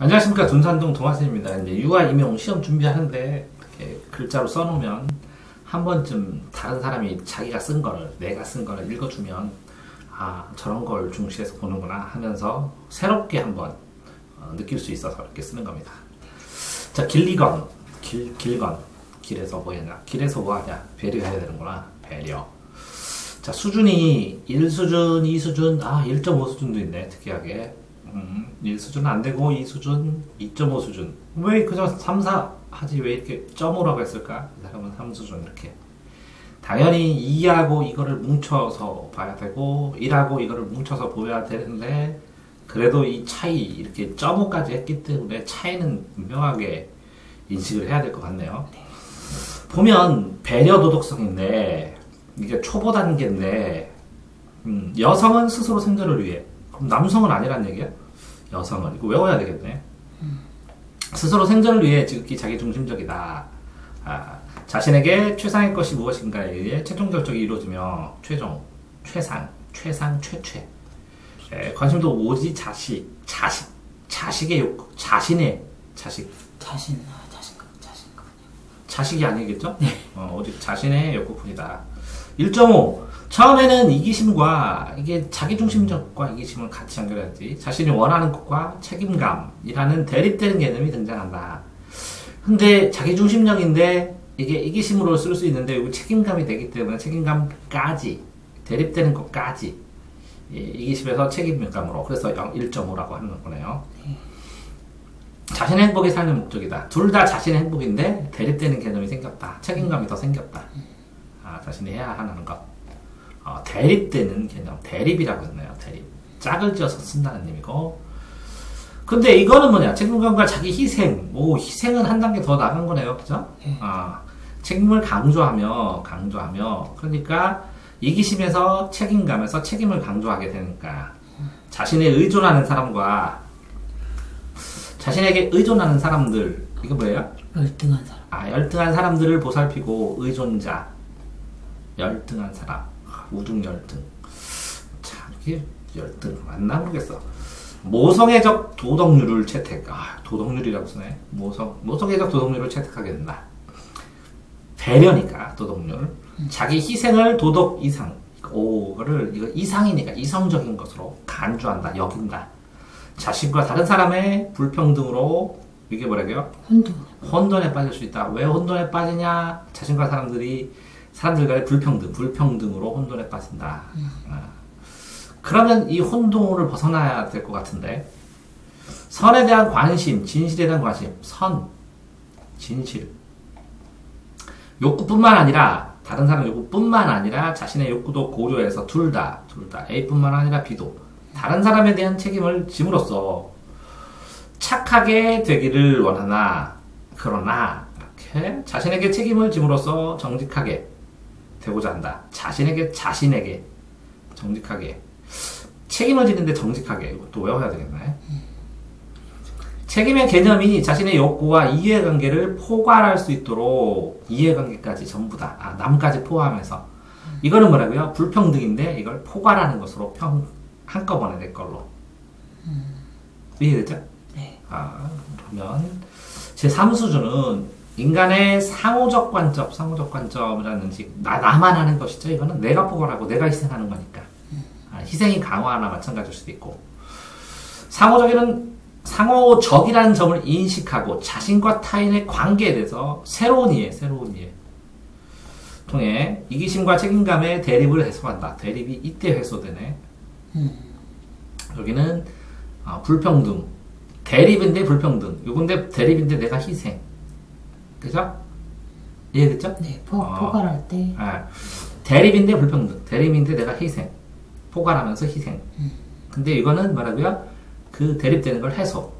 안녕하십니까. 둔산동 동화쌤입니다. 이제 유아 임용 시험 준비하는데 이렇게 글자로 써놓으면 한 번쯤 다른 사람이 자기가 쓴 거를, 내가 쓴 거를 읽어주면 아, 저런 걸 중시해서 보는구나 하면서 새롭게 한번 느낄 수 있어서 이렇게 쓰는 겁니다. 자, 길리건, 길건, 길에서 뭐 했냐? 길에서 뭐 하냐? 배려해야 되는구나. 배려. 자, 수준이 1수준, 2수준, 1.5수준도 있네. 특이하게. 1수준은 안 되고 2수준, 2.5수준. 왜 그저 3, 4 하지? 왜 이렇게 점으로라고 했을까? 이 사람은 3수준 이렇게. 당연히 2하고 이거를 뭉쳐서 봐야 되고 1하고 이거를 뭉쳐서 보여야 되는데 그래도 이 차이 이렇게 점호까지 했기 때문에 차이는 분명하게 인식을 해야 될 것 같네요. 보면 배려 도덕성인데 이게 초보 단계인데 여성은 스스로 생존을 위해, 그럼 남성은 아니란 얘기야? 여성은 이거 외워야 되겠네. 스스로 생존을 위해 지극히 자기중심적이다. 자신에게 최상의 것이 무엇인가에 의해 최종 결정이 이루어지며 최최 관심도 오직 자식의 욕구, 자신의 자식이 아니겠죠? 네. 오직 자신의 욕구뿐이다. 1.5. 처음에는 이기심과 이게 자기중심적과 이기심을 같이 연결해야지. 자신이 원하는 것과 책임감이라는 대립되는 개념이 등장한다. 근데 자기중심적인데 이게 이기심으로 쓸 수 있는데 이거 책임감이 되기 때문에 책임감까지 대립되는 것까지 이기심에서 책임감으로, 그래서 1.5라고 하는 거네요. 자신의 행복이 삶의 목적이다. 둘 다 자신의 행복인데 대립되는 개념이 생겼다. 책임감이 더 생겼다. 자신이 해야 하는 것. 대립되는 개념. 대립이라고 했네요. 대립. 짝을 지어서 쓴다는 의미고. 근데 이거는 뭐냐? 책임감과 자기 희생. 희생은 한 단계 더 나간 거네요. 그죠? 책임을 강조하며. 그러니까 이기심에서 책임감에서 책임을 강조하게 되니까 자신에 의존하는 사람과 자신에게 의존하는 사람들, 이거 뭐예요? 열등한 사람. 열등한 사람들을 보살피고 의존자. 열등한 사람. 우중 열등. 참, 이게 열등 맞나 모르겠어. 모성애적 도덕률을 채택. 도덕률이라고 쓰네. 모성애적 도덕률을 채택하게 된다. 배려니까, 도덕률. 자기 희생을 도덕 이상. 이거 이상이니까 이성적인 것으로 간주한다, 여긴다. 자신과 다른 사람의 불평등으로, 이게 뭐라고요? 혼돈에 빠질 수 있다. 왜 혼돈에 빠지냐? 자신과 사람들 간의 불평등으로 혼돈에 빠진다. 그러면 이 혼돈을 벗어나야 될 것 같은데, 선에 대한 관심, 진실에 대한 관심, 진실. 욕구뿐만 아니라, 다른 사람 욕구뿐만 아니라 자신의 욕구도 고려해서 둘 다, A뿐만 아니라 B도 다른 사람에 대한 책임을 짐으로써 착하게 되기를 원하나, 그러나 이렇게 자신에게 책임을 짐으로써 정직하게 되고자 한다. 자신에게 정직하게. 책임을 지는데 정직하게. 이것도 외워야 되겠네. 책임의 개념이 자신의 욕구와 이해관계를 포괄할 수 있도록 이해관계까지 전부 다, 남까지 포함해서. 이거는 뭐라고요? 불평등인데 이걸 포괄하는 것으로 한꺼번에 내 걸로. 이해되죠? 네. 그러면 제3수준은 인간의 상호적 관점이라는 인식, 나만 하는 것이죠. 이거는 내가 포괄하고 내가 희생하는 거니까. 희생이 강화나 마찬가지일 수도 있고. 상호적이라는 점을 인식하고 자신과 타인의 관계에 대해서 새로운 이해 통해 이기심과 책임감의 대립을 해소한다. 대립이 이때 해소되네. 여기는 불평등. 대립인데 불평등. 요건데 대립인데 내가 희생. 그죠? 이해됐죠? 네, 포괄할 때. 대립인데 불평등. 대립인데 내가 희생. 포괄하면서 희생. 근데 이거는 뭐라고요? 그 대립되는 걸 해소.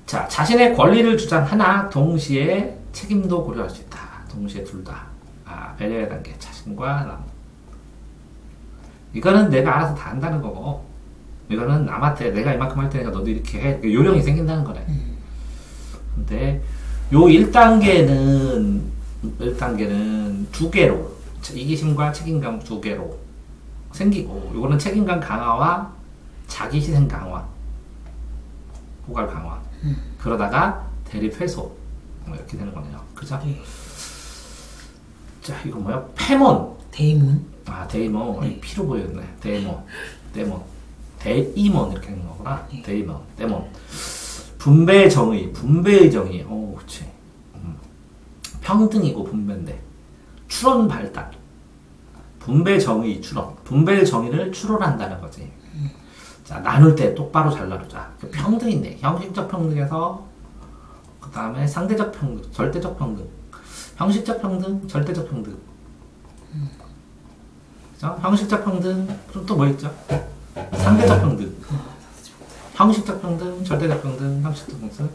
자, 자신의 권리를 주장하나 동시에 책임도 고려할 수 있다. 동시에 둘 다. 배려의 단계. 자신과 남. 이거는 내가 알아서 다 한다는 거고, 이거는 남한테 내가 이만큼 할 테니까 너도 이렇게 해. 요령이 생긴다는 거네. 근데 요 1단계는 두 개로, 이기심과 책임감 두 개로 생기고, 요거는 책임감 강화와 자기 희생 강화. 포괄 강화. 그러다가 대립 해소. 이렇게 되는 거네요. 그죠? 네. 자, 이거 뭐야? 페몬. 데이몬. 아, 데이몬. 네. 피로 보였네. 데이몬. 데이몬 이렇게 하는 거구나. 네. 데이몬. 분배의 정의. 오, 그치. 평등이고 분배인데. 추론 발달. 분배 정의 추론. 분배의 정의를 추론한다는 거지. 자, 나눌 때 똑바로 잘 나누자. 평등인데, 형식적 평등에서, 그 다음에 상대적 평등, 절대적 평등. 형식적 평등, 절대적 평등. 그죠? 형식적 평등, 그럼 또 뭐 있죠? 상대적 평등. 형식적 평등, 절대적 평등, 형식적 평등.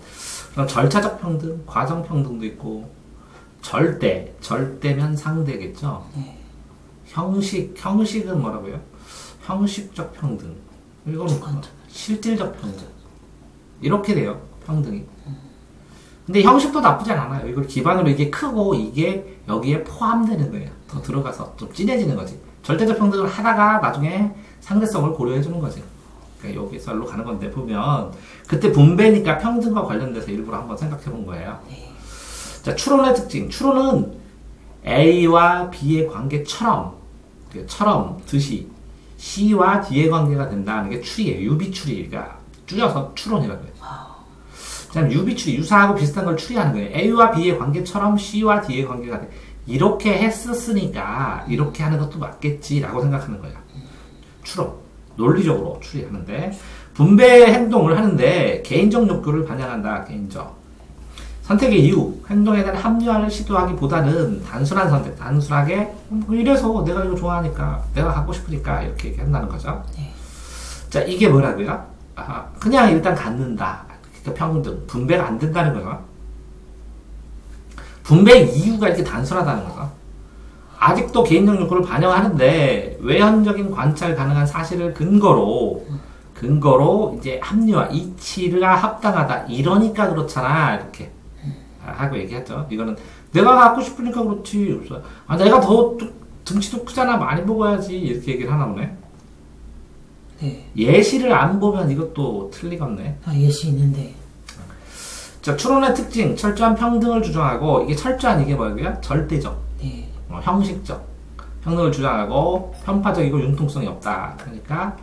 그럼 절차적 평등, 과정 평등도 있고, 절대면 상대겠죠? 네. 형식은 뭐라고요? 형식적 평등. 이거는 실질적 평등. 이렇게 돼요, 평등이. 근데 형식도 나쁘진 않아요. 이걸 기반으로 이게 크고 이게 여기에 포함되는 거예요. 더 들어가서 좀 진해지는 거지. 절대적 평등을 하다가 나중에 상대성을 고려해주는 거지. 그러니까 여기서 일로 가는 건데 보면 그때 분배니까 평등과 관련돼서 일부러 한번 생각해 본 거예요. 자, 추론의 특징. 추론은 A와 B의 관계처럼 듯이 C와 D의 관계가 된다는 게 추리예요. 유비추리가 줄여서 추론이라고 해요. 그다음 유비추리, 유사하고 비슷한 걸 추리하는 거예요. A와 B의 관계처럼 C와 D의 관계가 돼. 이렇게 했었으니까 이렇게 하는 것도 맞겠지라고 생각하는 거예요. 추론, 논리적으로 추리하는데 분배 행동을 하는데 개인적 욕구를 반영한다. 개인적 선택의 이유, 행동에 대한 합리화를 시도하기보다는 단순한 선택, 단순하게 이래서 내가 이거 좋아하니까, 내가 갖고 싶으니까 이렇게 얘기한다는 거죠. 네. 자, 이게 뭐라고요? 그냥 일단 갖는다. 그러니까 평등, 분배가 안 된다는 거죠. 분배 이유가 이렇게 단순하다는 거죠. 아직도 개인적 욕구를 반영하는데 외현적인 관찰 가능한 사실을 근거로 이제 합리화, 이치가 합당하다. 이러니까 그렇잖아. 이렇게 하고 얘기하죠. 이거는 내가 갖고 싶으니까 그렇지. 내가 더 등치도 크잖아. 많이 먹어야지. 이렇게 얘기를 하나 보네. 네. 예시를 안 보면 이것도 틀리겠네. 예시 있는데. 자, 추론의 특징, 철저한 평등을 주장하고, 이게 철저한 이게 뭐고요? 절대적, 네. 형식적 평등을 주장하고 편파적이고 융통성이 없다. 그러니까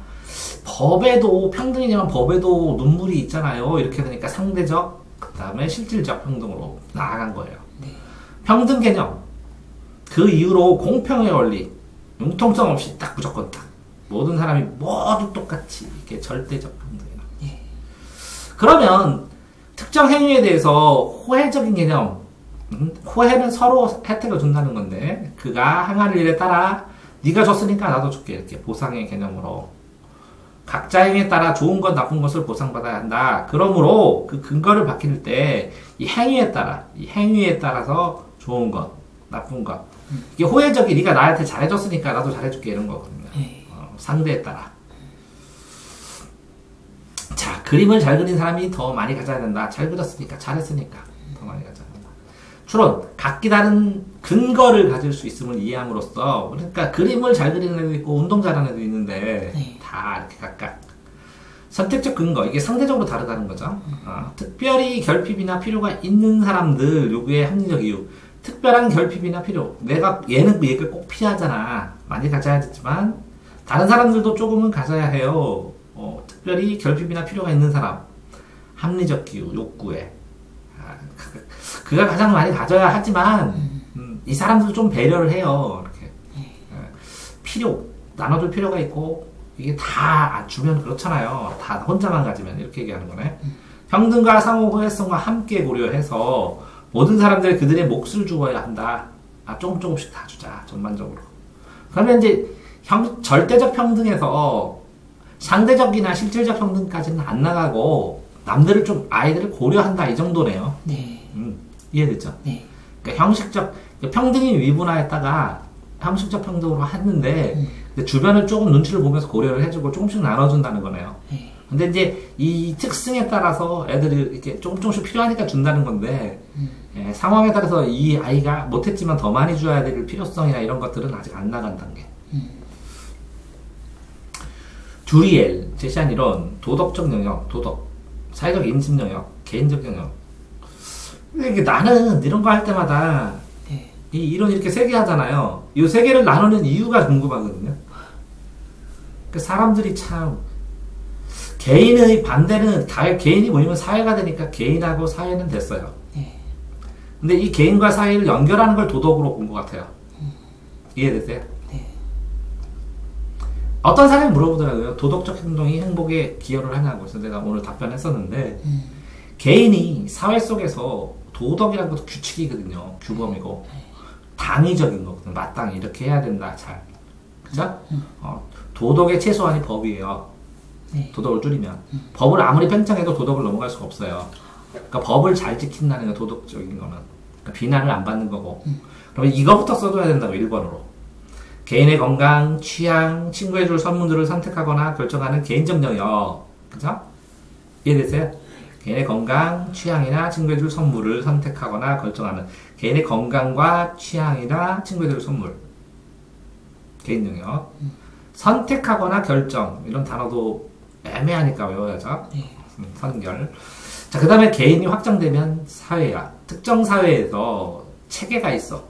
법에도 평등이지만 법에도 눈물이 있잖아요. 이렇게 되니까 상대적, 그 다음에 실질적 평등으로 나아간 거예요. 네. 평등 개념, 그 이후로 공평의 원리, 융통성 없이 딱 무조건 딱 모든 사람이 모두 똑같이 이렇게 절대적 평등이다. 네. 그러면 특정 행위에 대해서 호혜적인 개념, 호혜는 서로 혜택을 준다는 건데 그가 행할 일에 따라 네가 줬으니까 나도 줄게 이렇게 보상의 개념으로 각자 행위에 따라 좋은 것 나쁜 것을 보상받아야 한다. 그러므로 그 근거를 밝힐 때 이 행위에 따라서 좋은 것, 나쁜 것 이게 호혜적이 네가 나한테 잘해줬으니까 나도 잘해줄게 이런 거거든요. 상대에 따라. 자, 그림을 잘 그린 사람이 더 많이 가져야 된다. 잘 그렸으니까, 잘했으니까 더 많이 가져야 된다. 추론, 각기 다른 근거를 가질 수 있음을 이해함으로써 그러니까 그림을 잘 그리는 애도 있고 운동 잘하는 애도 있는데 네. 다 이렇게 각각 선택적 근거, 이게 상대적으로 다르다는 거죠. 특별히 결핍이나 필요가 있는 사람들 요구의 합리적 이유. 특별한 결핍이나 필요. 얘는 얘가 꼭 필요하잖아. 많이 가져야겠지만 다른 사람들도 조금은 가져야 해요. 특별히 결핍이나 필요가 있는 사람. 합리적 기후, 욕구에. 그가 가장 많이 가져야 하지만, 이 사람들도 좀 배려를 해요. 이렇게. 나눠줄 필요가 있고, 이게 다 주면 그렇잖아요. 다 혼자만 가지면. 이렇게 얘기하는 거네. 평등과 상호 호혜성과 함께 고려해서 모든 사람들이 그들의 몫을 주어야 한다. 조금씩 다 주자. 전반적으로. 그러면 이제 절대적 평등에서 상대적이나 실질적 평등까지는 안 나가고 남들을 좀 아이들을 고려한다 이 정도네요. 네. 이해됐죠? 네. 그러니까 형식적 평등이 위분화했다가 형식적 평등으로 했는데 근데 주변을 조금 눈치를 보면서 고려를 해주고 조금씩 나눠준다는 거네요. 네. 근데 이제 이 특성에 따라서 애들이 이렇게 조금씩 필요하니까 준다는 건데 상황에 따라서 이 아이가 못했지만 더 많이 줘야 될 필요성이나 이런 것들은 아직 안 나간 단계. 듀리엘 제시한 이론 도덕적 영역, 사회적 인심 영역, 개인적 영역. 근데 이게 나는 이런 거 할 때마다 네. 이 이론 이렇게 세 개 하잖아요. 이 세 개를 나누는 이유가 궁금하거든요. 그 사람들이 참 개인의 반대는 개인이 모이면 사회가 되니까 개인하고 사회는 됐어요. 네. 근데 이 개인과 사회를 연결하는 걸 도덕으로 본 것 같아요. 이해되세요? 네. 어떤 사람이 물어보더라고요. 도덕적 행동이 행복에 기여를 하냐고. 그래서 내가 오늘 답변했었는데 개인이 사회 속에서 도덕이라는 것도 규칙이거든요. 규범이고 당위적인 거거든요. 마땅히 이렇게 해야 된다. 잘. 그죠? 도덕의 최소한이 법이에요. 네. 도덕을 줄이면. 법을 아무리 팽창해도 도덕을 넘어갈 수가 없어요. 그러니까 법을 잘 지킨다는 게 도덕적인 거는. 그러니까 비난을 안 받는 거고. 그러면 이거부터 써줘야 된다고 1번으로. 개인의 건강, 취향, 친구에 줄 선물들을 선택하거나 결정하는 개인적 영역. 그죠? 이해되세요? 개인의 건강, 취향이나 친구에 줄 선물을 선택하거나 결정하는 개인의 건강과 취향이나 친구에 줄 선물. 개인 영역. 선택하거나 결정. 이런 단어도 애매하니까 외워야죠. 네. 선결. 자, 그 다음에 개인이 확정되면 사회야. 특정 사회에서 체계가 있어.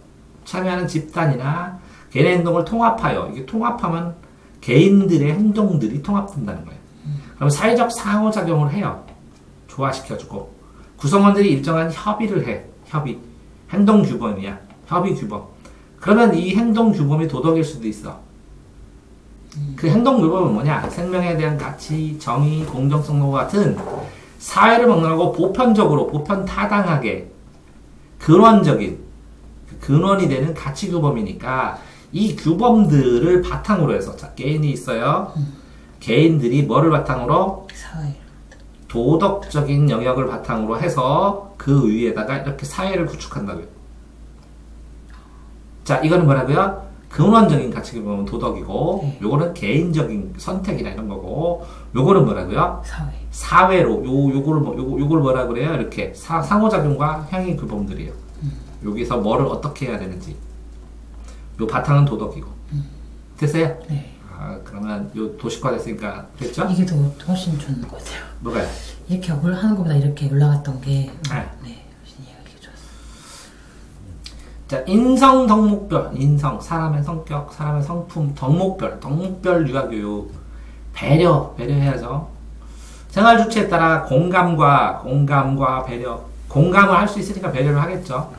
참여하는 집단이나 개인의 행동을 통합하여. 이게 통합하면 개인들의 행동들이 통합된다는 거예요. 그럼 사회적 상호작용을 해요. 조화시켜주고. 구성원들이 일정한 협의를 해. 협의. 행동 규범이야. 협의 규범. 그러면 이 행동 규범이 도덕일 수도 있어. 그 행동 규범은 뭐냐? 생명에 대한 가치, 정의, 공정성과 같은 사회를 막론하고 보편적으로, 보편타당하게 근원적인, 근원이 되는 가치 규범이니까 이 규범들을 바탕으로 해서 자, 개인이 있어요. 개인들이 뭐를 바탕으로? 사회. 도덕적인 영역을 바탕으로 해서 그 위에다가 이렇게 사회를 구축한다고요. 자, 이거는 뭐라고요? 근원적인 가치 규범은 도덕이고, 네. 요거는 개인적인 선택이나 이런 거고, 요거는 뭐라고요? 사회. 사회로, 요걸 뭐라 그래요? 이렇게 상호작용과 행위 규범들이에요. 여기서 뭐를 어떻게 해야 되는지. 요 바탕은 도덕이고. 됐어요? 네. 아, 그러면 요 도식화 됐으니까 됐죠? 이게 더 훨씬 좋은 것 같아요. 뭐가요? 이렇게 하는 것보다 이렇게 올라갔던 게 네. 훨씬 이해하기 좋았어요. 자, 인성, 덕목별, 인성, 사람의 성격, 사람의 성품, 덕목별 유아교육, 배려해야죠. 생활 주체에 따라 공감과 배려, 공감을 할 수 있으니까 배려를 하겠죠.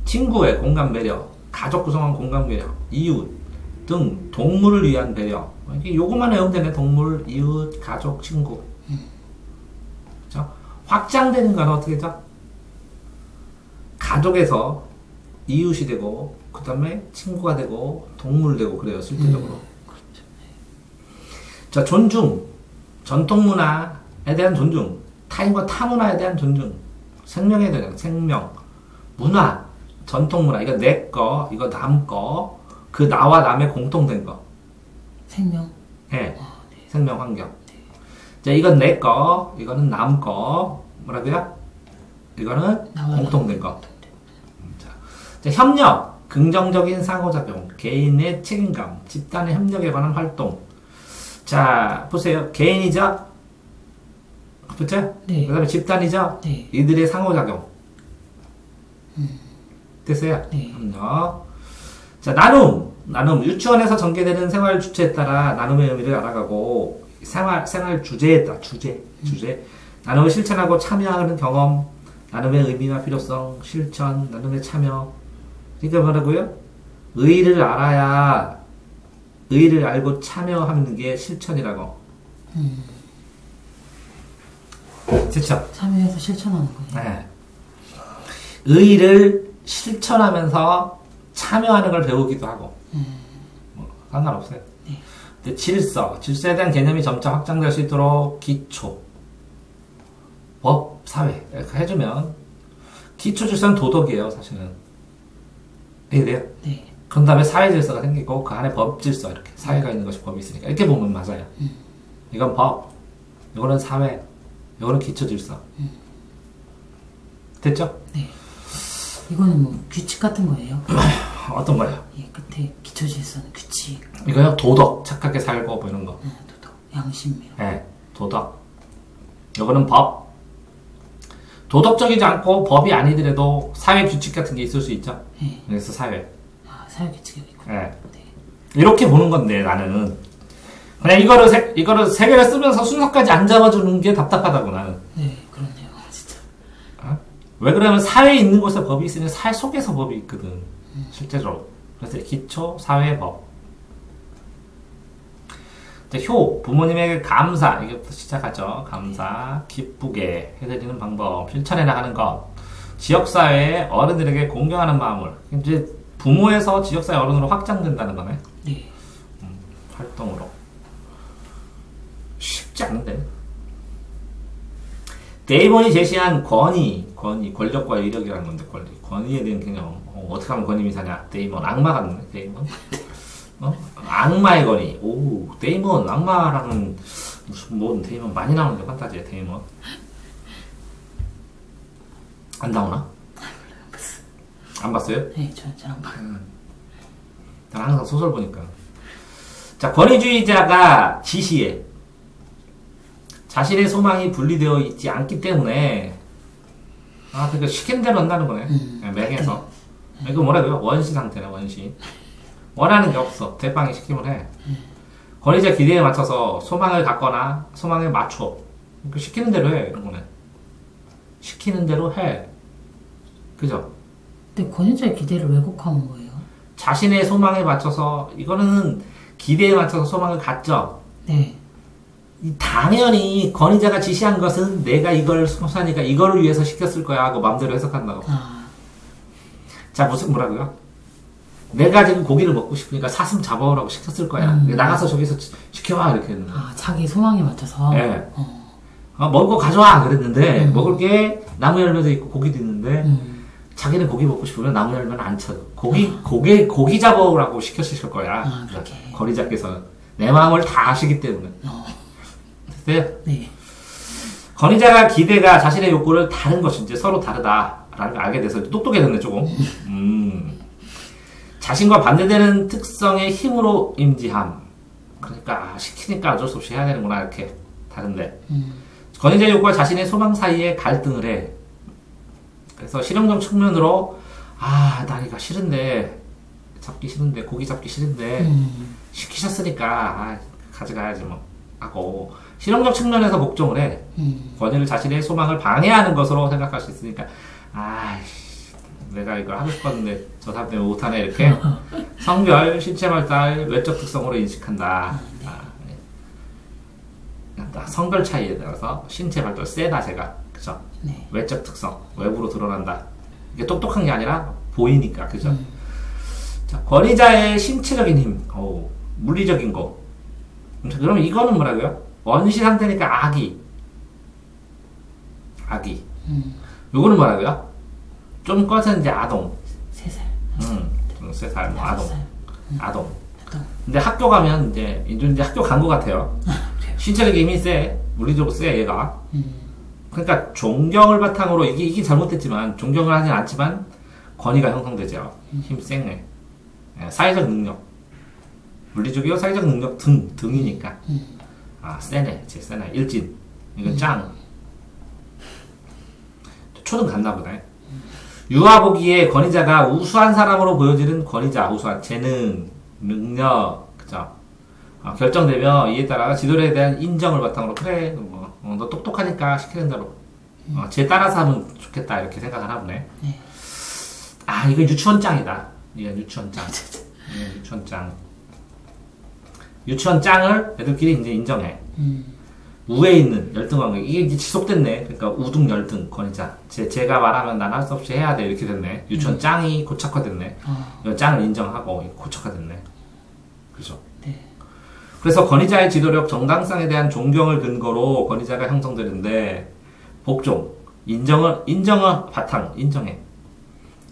친구의 공감 배려, 가족 구성원 공감 배려, 이웃 등 동물을 위한 배려. 요것만 외우면 되네. 동물, 이웃, 가족, 친구. 그렇죠? 확장되는 건 어떻게 되죠? 가족에서 이웃이 되고 그 다음에 친구가 되고 동물 되고 그래요. 실질적으로. 그렇죠. 자, 존중, 전통문화에 대한 존중, 타인과 타문화에 대한 존중, 생명에 대한 생명, 문화, 전통문화, 이거 내 거, 이거 남 거, 그 나와 남의 공통된 거. 생명. 네. 생명 환경. 자, 이건 내 거, 이거는 남 거, 뭐라고요? 이거는 공통된 거. 자, 협력, 긍정적인 상호작용, 개인의 책임감, 집단의 협력에 관한 활동. 자, 보세요. 개인이죠? 그렇죠? 네. 그 다음에 집단이죠? 네. 이들의 상호작용. 됐어요? 네. 협력. 자, 나눔. 유치원에서 전개되는 생활 주체에 따라 나눔의 의미를 알아가고, 생활 주제에 따라, 주제. 나눔을 실천하고 참여하는 경험, 나눔의 의미와 필요성, 실천, 나눔의 참여. 그러니까 뭐라고요? 의의를 알고 참여하는 게 실천이라고. 됐죠? 참여해서 실천하는 거예요. 네. 의의를 실천하면서 참여하는 걸 배우기도 하고. 뭐, 상관없어요. 네. 근데 질서에 대한 개념이 점차 확장될 수 있도록 기초, 법, 사회 이렇게 해주면 기초 질서는 도덕이에요, 사실은. 이해돼요? 네. 그런 다음에 사회 질서가 생기고 그 안에 법 질서 이렇게 사회가 있는 것이 법이 있으니까 이렇게 보면 맞아요. 이건 법, 이거는 사회, 이거는 기초 질서. 됐죠? 네. 이거는 뭐 규칙 같은 거예요? 어떤 거예요? 예, 끝에 기초 질서는 규칙. 이거요? 도덕, 착하게 살고 뭐 이런 거. 도덕, 양심 이런. 네, 도덕. 요거는 법. 도덕적이지 않고 법이 아니더라도 사회 규칙 같은 게 있을 수 있죠. 네. 그래서 사회. 아, 사회 규칙이 있고. 예. 네. 이렇게 보는 건데 나는 그냥 이거를 세 개를 쓰면서 순서까지 안 잡아주는 게 답답하다고 나는. 네, 그렇네요. 진짜. 어? 왜 그러면 사회에 있는 곳에 법이 있으니 사회 속에서 법이 있거든. 실제로. 그래서 기초 사회법. 이제 효, 부모님에게 감사, 이게부터 시작하죠. 감사, 기쁘게 해드리는 방법, 실천해 나가는 것, 지역사회의 어른들에게 공경하는 마음을, 이제 부모에서 지역사회 어른으로 확장된다는 거네. 네. 활동으로. 쉽지 않은데. 데이먼이 제시한 권위, 권력과 이력이라는 건데, 권위에 대한 개념. 어떻게 하면 권위이 사냐? 데이먼, 악마 같네, 데이먼. 악마의 권위. 오, 데이먼, 악마랑은 무슨 데이먼 많이 나오는데, 판타지에 데이먼. 안 나오나? 안 봤어요? 네, 저는 봐요. 난 항상 소설 보니까. 자, 권위주의자가 지시해. 자신의 소망이 분리되어 있지 않기 때문에, 그러니까 시키는 대로 한다는 거네. 맹해서. 이거 뭐라고요? 원시 상태네, 원시. 원하는 게 없어. 대빵이 시키면 해. 권위자 기대에 맞춰서 소망을 갖거나 소망에 맞춰. 그러니까 시키는 대로 해. 이런 거네. 시키는 대로 해. 그죠? 근데 권위자의 기대를 왜곡하는 거예요? 자신의 소망에 맞춰서, 이거는 기대에 맞춰서 소망을 갖죠. 네. 당연히 권위자가 지시한 것은 내가 이걸 소사니까 이거를 위해서 시켰을 거야 하고 마음대로 해석한다고. 자, 뭐라고요? 내가 지금 고기를 먹고 싶으니까 사슴 잡아오라고 시켰을 거야. 나가서 저기서 시켜와 이렇게 했는데. 자기 소망에 맞춰서. 네. 먹을 거 가져와 그랬는데 먹을 게 나무 열매도 있고 고기도 있는데 자기는 고기 먹고 싶으면 나무 열매는 안 쳐. 고기 잡아오라고 시켰을 거야. 그렇게. 권위자께서 내 마음을 다 아시기 때문에. 됐어요? 네. 권위자가 기대가 자신의 욕구를 다른 것이 이제 서로 다르다라는 걸 알게 돼서 똑똑해졌네 조금. 자신과 반대되는 특성의 힘으로 임지함. 그러니까 시키니까 어쩔 수 없이 해야 되는구나 이렇게 다른데. 권위자의 욕구와 자신의 소망 사이에 갈등을 해. 그래서 실용적 측면으로 난 이거 싫은데 잡기 싫은데 고기 잡기 싫은데 시키셨으니까 가져가야지 뭐 하고 실용적 측면에서 복종을 해. 권위를 자신의 소망을 방해하는 것으로 생각할 수 있으니까 내가 이걸 하고 싶었는데 저 사람 때문에 못하네 이렇게 성별, 신체 발달, 외적 특성으로 인식한다. 성별 차이에 따라서 신체 발달 세다 제가 그죠? 네. 외적 특성 외부로 드러난다. 이게 똑똑한 게 아니라 보이니까 그죠? 자, 권위자의 신체적인 힘, 물리적인 거. 그럼 이거는 뭐라고요? 원시 상태니까 아기. 요거는 뭐라고요? 좀 꺼서 이제 아동. 3살. 3살, 뭐 아동. 5살. 아동. 근데 학교 가면 이제 학교 간 것 같아요. 신체적인 힘이 세. 물리적으로 세, 얘가. 그러니까 존경을 바탕으로, 이게 잘못됐지만, 존경을 하진 않지만, 권위가 형성되죠. 힘 세네. 사회적 능력. 물리적이요, 사회적 능력 등이니까. 세네. 제일 세네. 일진. 이건 짱. 초등 갔나 보네. 유아 보기에 권위자가 우수한 사람으로 보여지는 권위자, 우수한 재능, 능력, 그죠? 결정되며 이에 따라 지도자에 대한 인정을 바탕으로 그래, 너 똑똑하니까 시키는 대로 쟤 따라서 하면 좋겠다 이렇게 생각하나 보네. 네. 이거 유치원짱이다. 이건 유치원짱. 유치원짱. 유치원짱을 애들끼리 이제 인정해. 우에 있는 열등관계 이게 이제 지속됐네. 그러니까 우등 열등 권위자. 제가 말하면 난 할 수 없이 해야 돼 이렇게 됐네. 유치원 짱이 고착화됐네. 이건 짱을 인정하고 고착화됐네. 그죠? 네. 그래서 권위자의 지도력, 정당성에 대한 존경을 근거로 권위자가 형성되는데 복종, 인정을 바탕 인정해.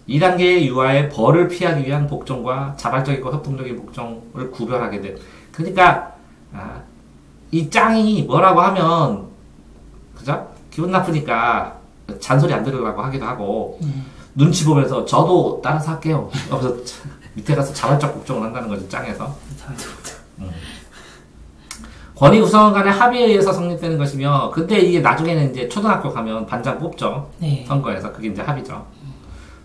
2단계의 유아의 벌을 피하기 위한 복종과 자발적이고 협동적인 복종을 구별하게 돼. 그러니까 이 짱이 뭐라고 하면 그죠? 기분 나쁘니까 잔소리 안 들으려고 하기도 하고 눈치 보면서 저도 따라서 할게요. 그래서 밑에 가서 자발적 복종을 한다는 거지 짱에서. 권위 구성원 간의 합의에 의해서 성립되는 것이며, 근데 이게 나중에는 이제 초등학교 가면 반장 뽑죠. 네. 선거에서. 그게 이제 합의죠.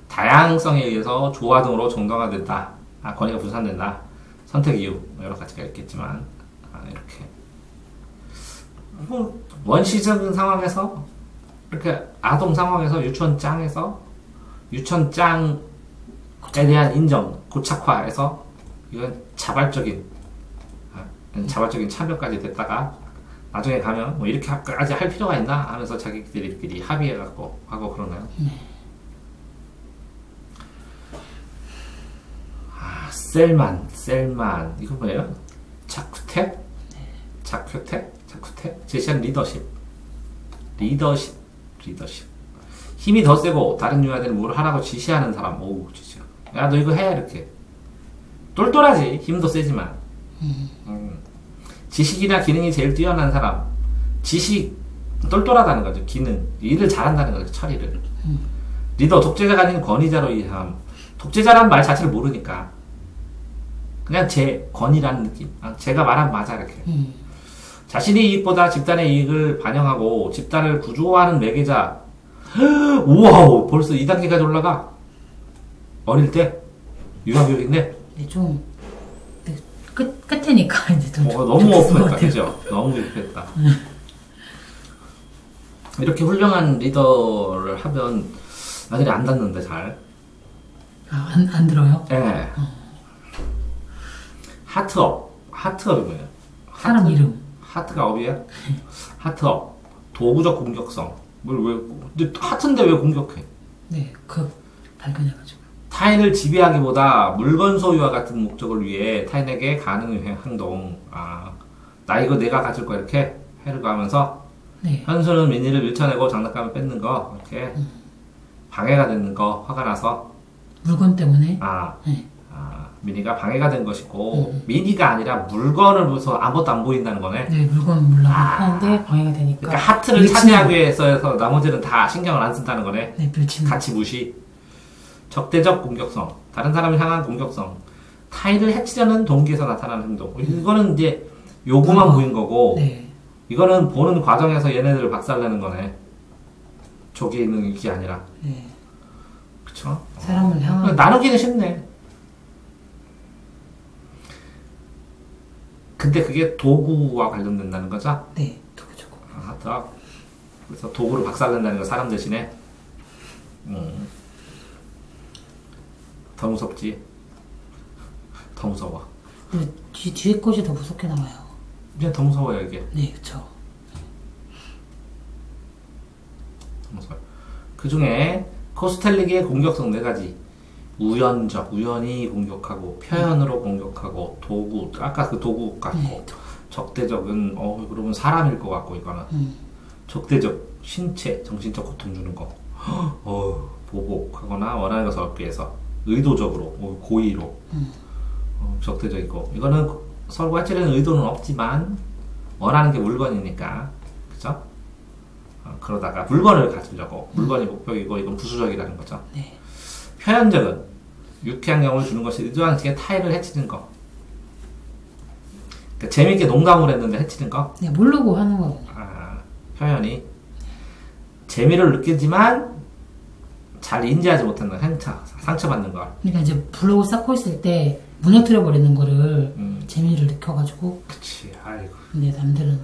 다양성에 의해서 조화 등으로 정당화된다. 권위가 분산된다. 선택 이유, 여러 가지가 있겠지만, 이렇게. 뭐, 원시적인 상황에서, 이렇게 아동 상황에서 유치원장에서, 유치원장에 대한 인정, 고착화해서, 이건 자발적인 참여까지 됐다가, 나중에 가면, 뭐, 이렇게까지 할 필요가 있나? 하면서 자기들끼리 합의해갖고 하고 그러나요? 네. 셀만. 이거 뭐예요? 자쿠텍? 자쿠텍? 제시한 리더십. 힘이 더 세고, 다른 유아들은 뭘 하라고 지시하는 사람. 오우, 지시. 야, 너 이거 해. 이렇게. 똘똘하지. 힘도 세지만. 지식이나 기능이 제일 뛰어난 사람. 똘똘하다는 거죠. 기능. 일을 잘한다는 거죠. 처리를. 리더, 독재자가 아닌 권위자로 이해함. 독재자라는 말 자체를 모르니까. 그냥 제 권위라는 느낌. 제가 말하면 맞아, 이렇게. 자신의 이익보다 집단의 이익을 반영하고 집단을 구조화하는 매개자. 우와우, 벌써 2단계까지 올라가. 어릴 때 유아교육인데. 네, 좀 끝에니까 이제 좀 너무 오픈했다, 그죠? 너무 오픈했다. 이렇게 훌륭한 리더를 하면 아들이 안 닿는데 잘. 안 들어요? 네. 하트업이 뭐예요? 사람 이름. 하트가 업이야? 하트업. 도구적 공격성. 근데 하트인데 왜 공격해? 네, 발견해가지고. 타인을 지배하기보다 물건 소유와 같은 목적을 위해 타인에게 가능한 행동. 나 이거 내가 가질 거야, 이렇게 해를 하면서. 네. 현수는 민희를 밀쳐내고 장난감을 뺏는 거, 이렇게. 방해가 되는 거, 화가 나서. 물건 때문에? 네. 민희가 방해가 된 것이고, 민희가 아니라 물건을 보면서 아무것도 안 보인다는 거네. 네, 물건은 몰라. 하는데 방해가 되니까. 그러니까 하트를 차지하기 위해서 나머지는 다 신경을 안 쓴다는 거네. 네, 같이 무시. 적대적 공격성. 다른 사람을 향한 공격성. 타인을 해치려는 동기에서 나타나는 행동. 이거는 이제 요구만 보인 거고, 네. 이거는 보는 과정에서 얘네들을 박살내는 거네. 저기에 있는 게 아니라. 네. 그쵸? 사람을 향한. 나누기는 쉽네. 근데 그게 도구와 관련된다는 거죠? 네, 도구죠. 그래서 도구를 박살낸다는 거, 사람 대신에. 더 무섭지. 더 무서워. 근데 뒤에 것이 더 무섭게 나와요. 그냥 더 무서워요, 이게. 네, 그쵸. 더 무서워요. 그 중에 코스텔릭의 공격성 4가지. 우연적, 우연히 공격하고, 표현으로 공격하고, 도구, 아까 그 도구 같고, 네. 적대적은, 그러면 사람일 것 같고, 이거는. 적대적, 신체, 정신적 고통 주는 거. 보복하거나 원하는 것을 얻기 위해서. 의도적으로, 고의로. 적대적이고. 이거는 서로 해치려는 의도는 없지만, 원하는 게 물건이니까. 그죠? 그러다가 물건을 가지려고. 물건이 목적이고, 이건 부수적이라는 거죠. 네. 표현적은 유쾌한 경험을 주는 것이 의도한 식의 타인을 해치는 거. 그러니까 재밌게 농담을 했는데 해치는 거. 네, 모르고 하는 거. 표현이 재미를 느끼지만 잘 인지하지 못하는 상처받는 거. 그러니까 이제 블로그 쌓고 있을 때 무너뜨려 버리는 거를 재미를 느껴가지고. 그치, 아이고. 근데 남들은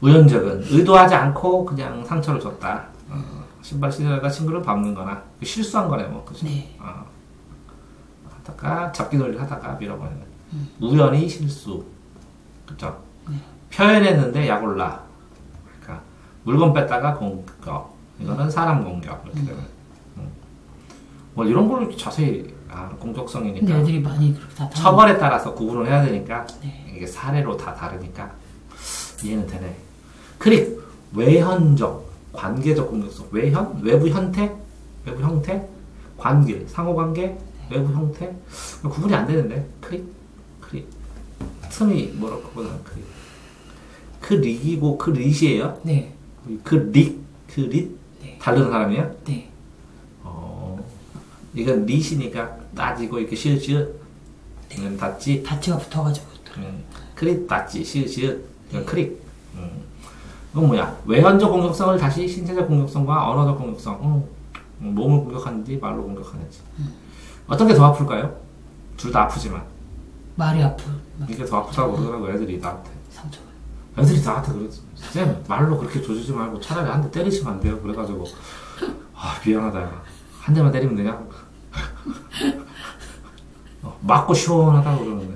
우연적은 의도하지 않고 그냥 상처를 줬다. 신발 신으려다 친구를 밟는 거나 실수한 거네, 뭐. 그죠? 네. 하다가 잡기 놀이를 하다가 밀어버리는. 우연히 실수. 그죠? 네. 표현했는데 약올라. 그러니까 물건 뺐다가 공격. 이거는 사람 공격. 이렇게 되는. 뭐 이런 걸 이렇게 자세히 공격성이니까. 근데 애들이 많이 그렇게 다 처벌에 따라서 구분을 해야 되니까. 네. 이게 사례로 다 다르니까 이해는 되네. 그리고 외현적. 관계적 공격성. 외부 형태, 관계, 상호관계, 외부 형태. 구분이 안 되는데. 크릭. 틈이 뭐라고 보다는 크릭이고 크릿이에요? 네. 크릿? 네. 다른 사람이에요? 네. 이건 릿이니까 따지고 이렇게 시읒. 이건 닫지. 다치가 붙어가지고. 크릿 닫지, 시읒. 그러니까 크릭. 이건 뭐야? 외연적 공격성을 다시 신체적 공격성과 언어적 공격성. 몸을 공격하는지 말로 공격하는지. 어떤 게 더 아플까요? 둘 다 아프지만. 말이 아프. 이게 더 아프다고 그러더라고 애들이 나한테. 상처가. 애들이 나한테 그랬어. 쌤 말로 그렇게 조지지 말고 차라리 한 대 때리시면 안 돼요? 그래가지고 미안하다. 한 대만 때리면 되냐? 맞고 시원하다고 그러는데.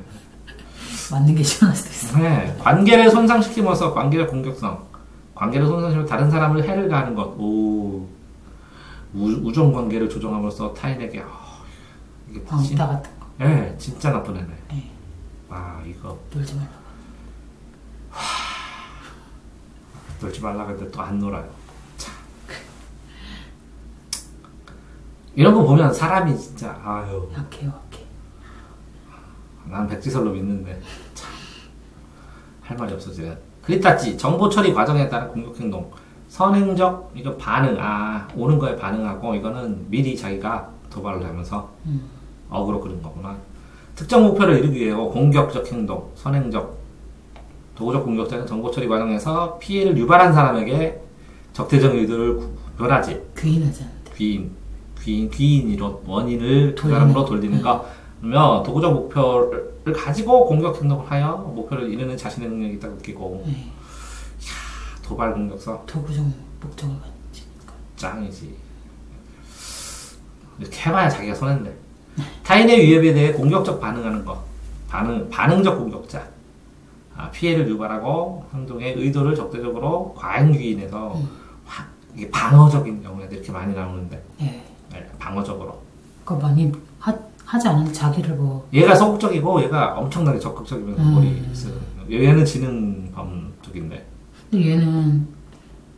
맞는 게 시원할 수도 있어. 네, 관계를 손상시키면서 관계적 공격성. 관계를 손상시키면서 다른 사람을 해를 가하는 것. 우정 관계를 조정함으로써 타인에게 이게 왕따 같은 거. 네, 진짜 나쁜 애네. 네. 이거 놀지 말라. 놀지 말라 근데 또 안 놀아요. 참. 이런 거 보면 사람이 진짜 약해요. 난 백지설로 믿는데 참 할 말이 없어 지금. 그리따지 정보 처리 과정에 따른 공격 행동. 선행적 이거 반응. 오는 거에 반응하고 이거는 미리 자기가 도발을 하면서 어그로 그런 거구나. 특정 목표를 이루기 위해 공격적 행동, 선행적, 도구적 공격자는 정보 처리 과정에서 피해를 유발한 사람에게 적대적 의도를 구별하지. 귀인하지 않는데. 귀인으로 원인을 그 사람으로 돌리는 거. 그러면 도구적 목표를 가지고 공격 행동을 하여 목표를 이루는 자신의 능력이 있다고 느끼고. 네. 도발 공격성. 도구적 목적을 가지니까. 짱이지. 이렇게 해봐야 자기가 손해인데. 타인의 위협에 대해 공격적 반응하는 것. 반응적 공격자. 피해를 유발하고 행동의 의도를 적대적으로 과잉유인해서 이게 방어적인 경우에도 이렇게 많이 나오는데. 네. 방어적으로. 그러니까 많이 하지 않은 자기를 뭐. 얘가 소극적이고 얘가 엄청나게 적극적이면서 머리 있어요. 얘는 지능범 쪽인데. 근데 얘는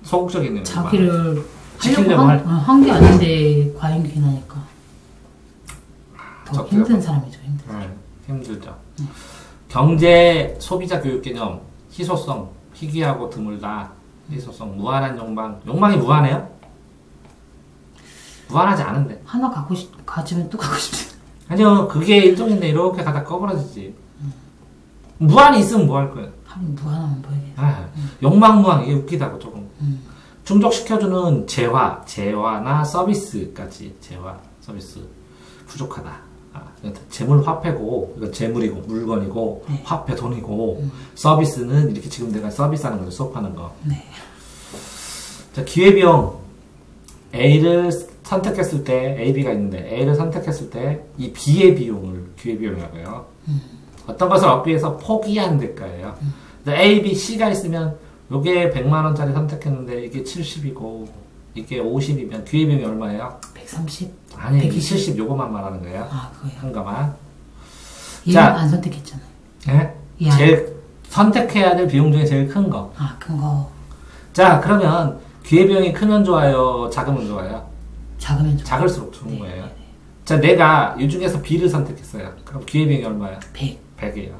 소극적인 자기를 지키려고 한 게 아닌데 과잉귀인하니까 더 힘든 사람이죠. 힘들죠. 경제 소비자 교육 개념, 희소성, 희귀하고 드물다. 희소성, 무한한 욕망. 욕망이 무한해요? 무한하지 않은데. 하나 가지면 또 갖고 싶지. 아니요, 그게 일종인데 이렇게 가다 꺼버려지지. 무한이 있으면 뭐 할 거야? 하긴 무한하면 보이게. 욕망무한 이게 웃기다고 조금. 충족시켜주는 재화나 서비스까지. 재화, 서비스 부족하다. 재물 화폐고, 이건 재물이고 물건이고 화폐 돈이고 서비스는 이렇게 지금 내가 서비스하는 거죠. 수업하는 거. 네. 자, 기회비용 A를 선택했을 때 B가 있는데 A를 선택했을 때 이 B의 비용을 기회비용이라고 해요. 어떤 것을 얻기 위해서 포기한 대가예요. A, B, C가 있으면 요게 100만 원짜리 선택했는데 이게 70이고 이게 50이면 기회비용이 얼마예요? 130? 아니, 170 요거만 말하는 거예요. 그거요? 한가만. 얘는 안 선택했잖아요. 예? 제일 선택해야 될 비용 중에 제일 큰 거. 큰 거. 자, 그러면 기회비용이 크면 좋아요? 작으면 좋아요? 작으면 좋아요. 작을수록 좋은 거예요. 자, 내가 이 중에서 B를 선택했어요. 그럼 기회비용이 얼마야? 100이에요.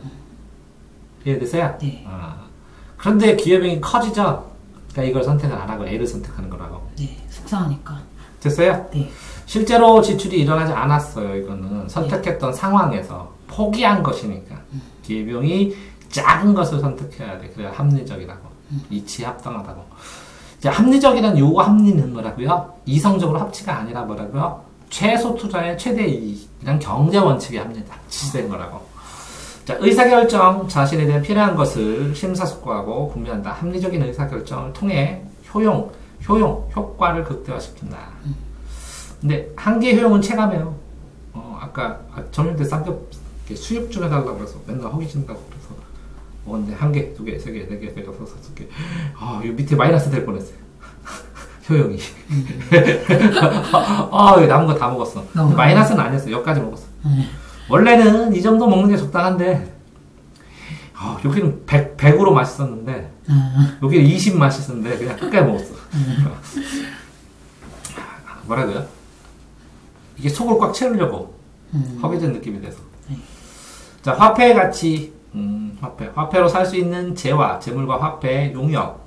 이해됐어요? 네. 그런데 기회비용이 커지죠? 그러니까 이걸 선택을 안 하고 A를 선택하는 거라고. 네, 속상하니까. 됐어요? 네. 실제로 지출이 일어나지 않았어요. 이거는 선택했던 상황에서 포기한 것이니까. 기회비용이 작은 것을 선택해야 돼. 그래야 합리적이라고. 이치 합당하다고. 이제 합리적이란 요거 합리는 뭐라고요? 이성적으로 합치가 아니라 뭐라고요? 최소 투자의 최대 이익이란 경제 원칙이 합치된 거라고. 자, 의사결정, 자신에 대한 필요한 것을 심사숙고하고 구매한다. 합리적인 의사결정을 통해 효과를 극대화시킨다. 근데 한계 효용은 체감해요. 아까 점심 때 쌍꺼 수육 좀 해달라고 그래서 맨날 허기진다고 그래서 먹었는데 한 개, 두 개, 세 개, 네 개, 네 개, 다섯 개. 이 밑에 마이너스 될 뻔했어요. 효용이. 남은 거 다 먹었어. 마이너스는 아니었어. 여기까지 먹었어. 원래는 이 정도 먹는 게 적당한데, 여기는 100으로 맛있었는데, 여기는 20 맛있었는데, 그냥 끝까지 먹었어. 뭐라고요? 이게 속을 꽉 채우려고, 허기진 느낌이 돼서. 자, 화폐의 가치, 화폐로 살 수 있는 재물과 화폐의 용역,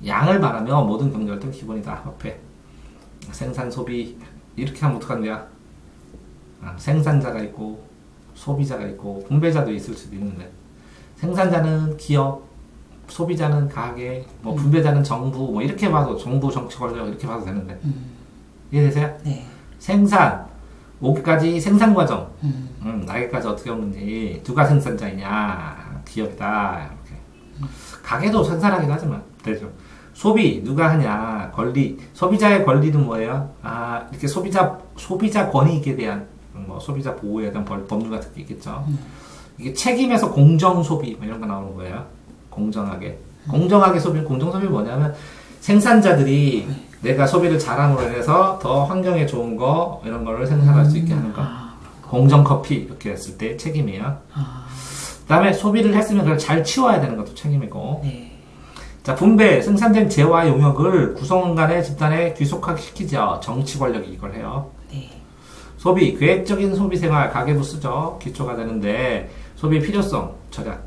양을 말하며 모든 경제활동 기본이다. 화폐, 생산, 소비, 이렇게 하면 어떡하는 거야? 생산자가 있고 소비자가 있고 분배자도 있을 수도 있는데 생산자는 기업, 소비자는 가게, 뭐 분배자는 정부, 뭐 이렇게 봐도 정부 정치 권력 이렇게 봐도 되는데 이해되세요? 네. 생산 오기까지 생산 과정, 날개까지 어떻게 오는지 누가 생산자이냐 기업이다 이렇게. 가게도 생산하긴 하지만 되죠. 소비 누가 하냐 권리 소비자의 권리는 뭐예요? 아 이렇게 소비자 권익에 대한 뭐 소비자 보호에 대한 법률 같은 게 있겠죠. 이게 책임에서 공정 소비 뭐 이런 거 나오는 거예요. 공정하게 소비 공정 소비 뭐냐면 생산자들이 내가 소비를 잘함으로 인해서 더 환경에 좋은 거 이런 거를 생산할 수 있게 하는 거. 공정 커피 이렇게 했을 때 책임이에요. 그다음에 소비를 했으면 그걸 잘 치워야 되는 것도 책임이고. 네. 자 분배 생산된 재화 용역을 구성원 간의 집단에 귀속화시키죠. 정치 권력이 이걸 해요. 네. 소비 계획적인 소비 생활 가계부 쓰죠. 기초가 되는데 소비 필요성 절약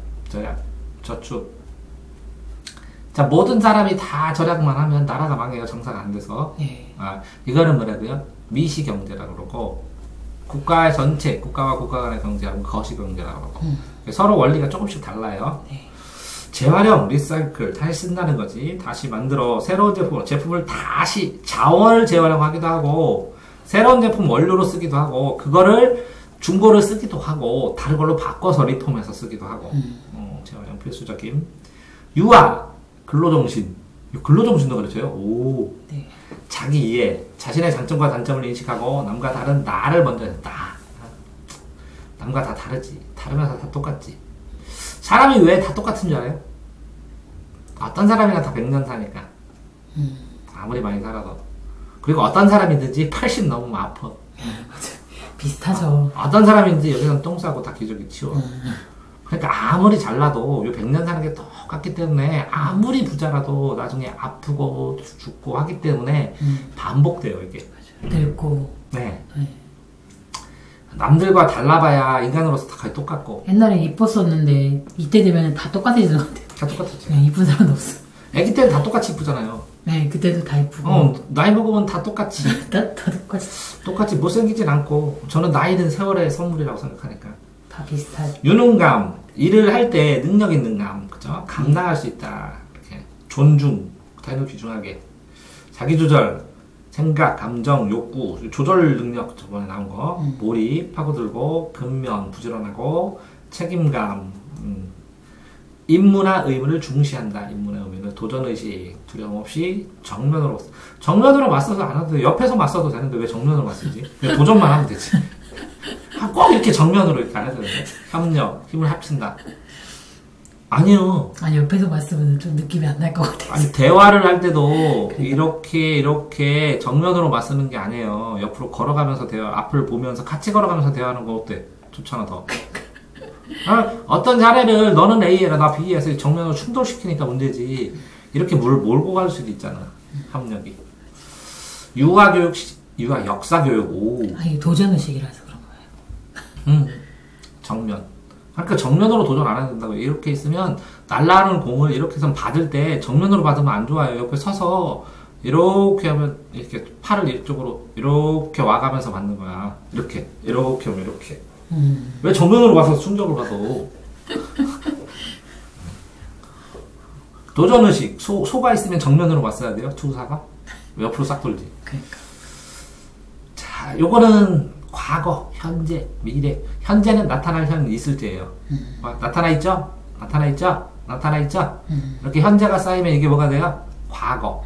저축. 자 모든 사람이 다 절약만 하면 나라가 망해요. 장사가 안 돼서. 네. 아 이거는 뭐라고요? 미시경제라고 그러고 국가의 전체 국가와 국가 간의 경제하고 거시경제라고 그러고 서로 원리가 조금씩 달라요. 네. 재활용, 리사이클, 다시 쓴다는 거지. 다시 만들어 새로운 제품을 다시 자원을 재활용하기도 하고 새로운 제품 원료로 쓰기도 하고 그거를 중고를 쓰기도 하고 다른 걸로 바꿔서 리폼해서 쓰기도 하고 재활용 필수적인 유아, 근로정신 근로정신도 그렇죠. 오. 네. 자기 이해, 자신의 장점과 단점을 인식하고 남과 다른 나를 먼저 남과 다 다르지. 다르면서 다 똑같지. 사람이 왜 다 똑같은 줄 알아요? 어떤 사람이나 다 100년 사니까. 아무리 많이 살아도. 그리고 어떤 사람이든지 80 넘으면 아파. 비슷하죠. 어떤 사람인지 여기서는 똥 싸고 다 기저귀 치워. 그러니까 아무리 잘나도 요 100년 사는 게 똑같기 때문에 아무리 부자라도 나중에 아프고 죽고 하기 때문에 반복돼요 이게. 늙고. 네. 네. 남들과 달라봐야 인간으로서 다 거의 똑같고. 옛날에 이뻤었는데 이때 되면 다 똑같아지는 것 같아요. 다 똑같았지. 네, 이쁜 사람은 없어. 애기 때는 다 똑같이 이쁘잖아요. 네, 그때도 다 이쁘고. 나이 먹으면 다 똑같이. 다 똑같이. 똑같이 못생기진 않고. 저는 나이는 세월의 선물이라고 생각하니까. 다 비슷하죠. 유능감, 일을 할 때 능력 있는 감, 그죠? 감당할 수 있다. 이렇게. 존중,態度 귀중하게. 자기조절, 생각, 감정, 욕구, 조절 능력 저번에 나온 거. 몰입, 파고들고, 근면, 부지런하고, 책임감, 임무나 의무를 중시한다. 임무나 의무를 도전의식, 두려움 없이 정면으로 맞서서 안 해도 돼. 옆에서 맞서도 되는데 왜 정면으로 맞서지? 왜 도전만 하면 되지. 꼭 이렇게 정면으로 이렇게 안 해도 돼. 협력, 힘을 합친다. 아니요. 아니, 옆에서 봤으면 좀 느낌이 안 날 것 같아요. 아니, 대화를 할 때도 이렇게 정면으로 맞서는 게 아니에요. 옆으로 걸어가면서 앞을 보면서 같이 걸어가면서 대화하는 거 어때? 좋잖아, 더. 어떤 자리를 너는 A 해라, 나 B 해서 정면으로 충돌시키니까 문제지. 이렇게 몰고 갈 수도 있잖아. 협력이. 유아 역사교육, 오. 아니, 도전의식이라서 그런 거예요. 정면. 그러니까 정면으로 도전 안 해야 된다고. 이렇게 있으면 날라오는 공을 이렇게 해서 받을 때 정면으로 받으면 안 좋아요. 옆에 서서 이렇게 하면 이렇게 팔을 이쪽으로 이렇게 와가면서 받는 거야. 이렇게 하면 이렇게. 왜 정면으로 와서 충격을 받어? 도전의식. 소가 있으면 정면으로 왔어야 돼요. 투사가. 옆으로 싹 돌지. 그러니까. 자, 요거는 과거, 현재, 미래. 현재는 나타날 현 있을지예요. 나타나 있죠? 이렇게 현재가 쌓이면 이게 뭐가 돼요? 과거.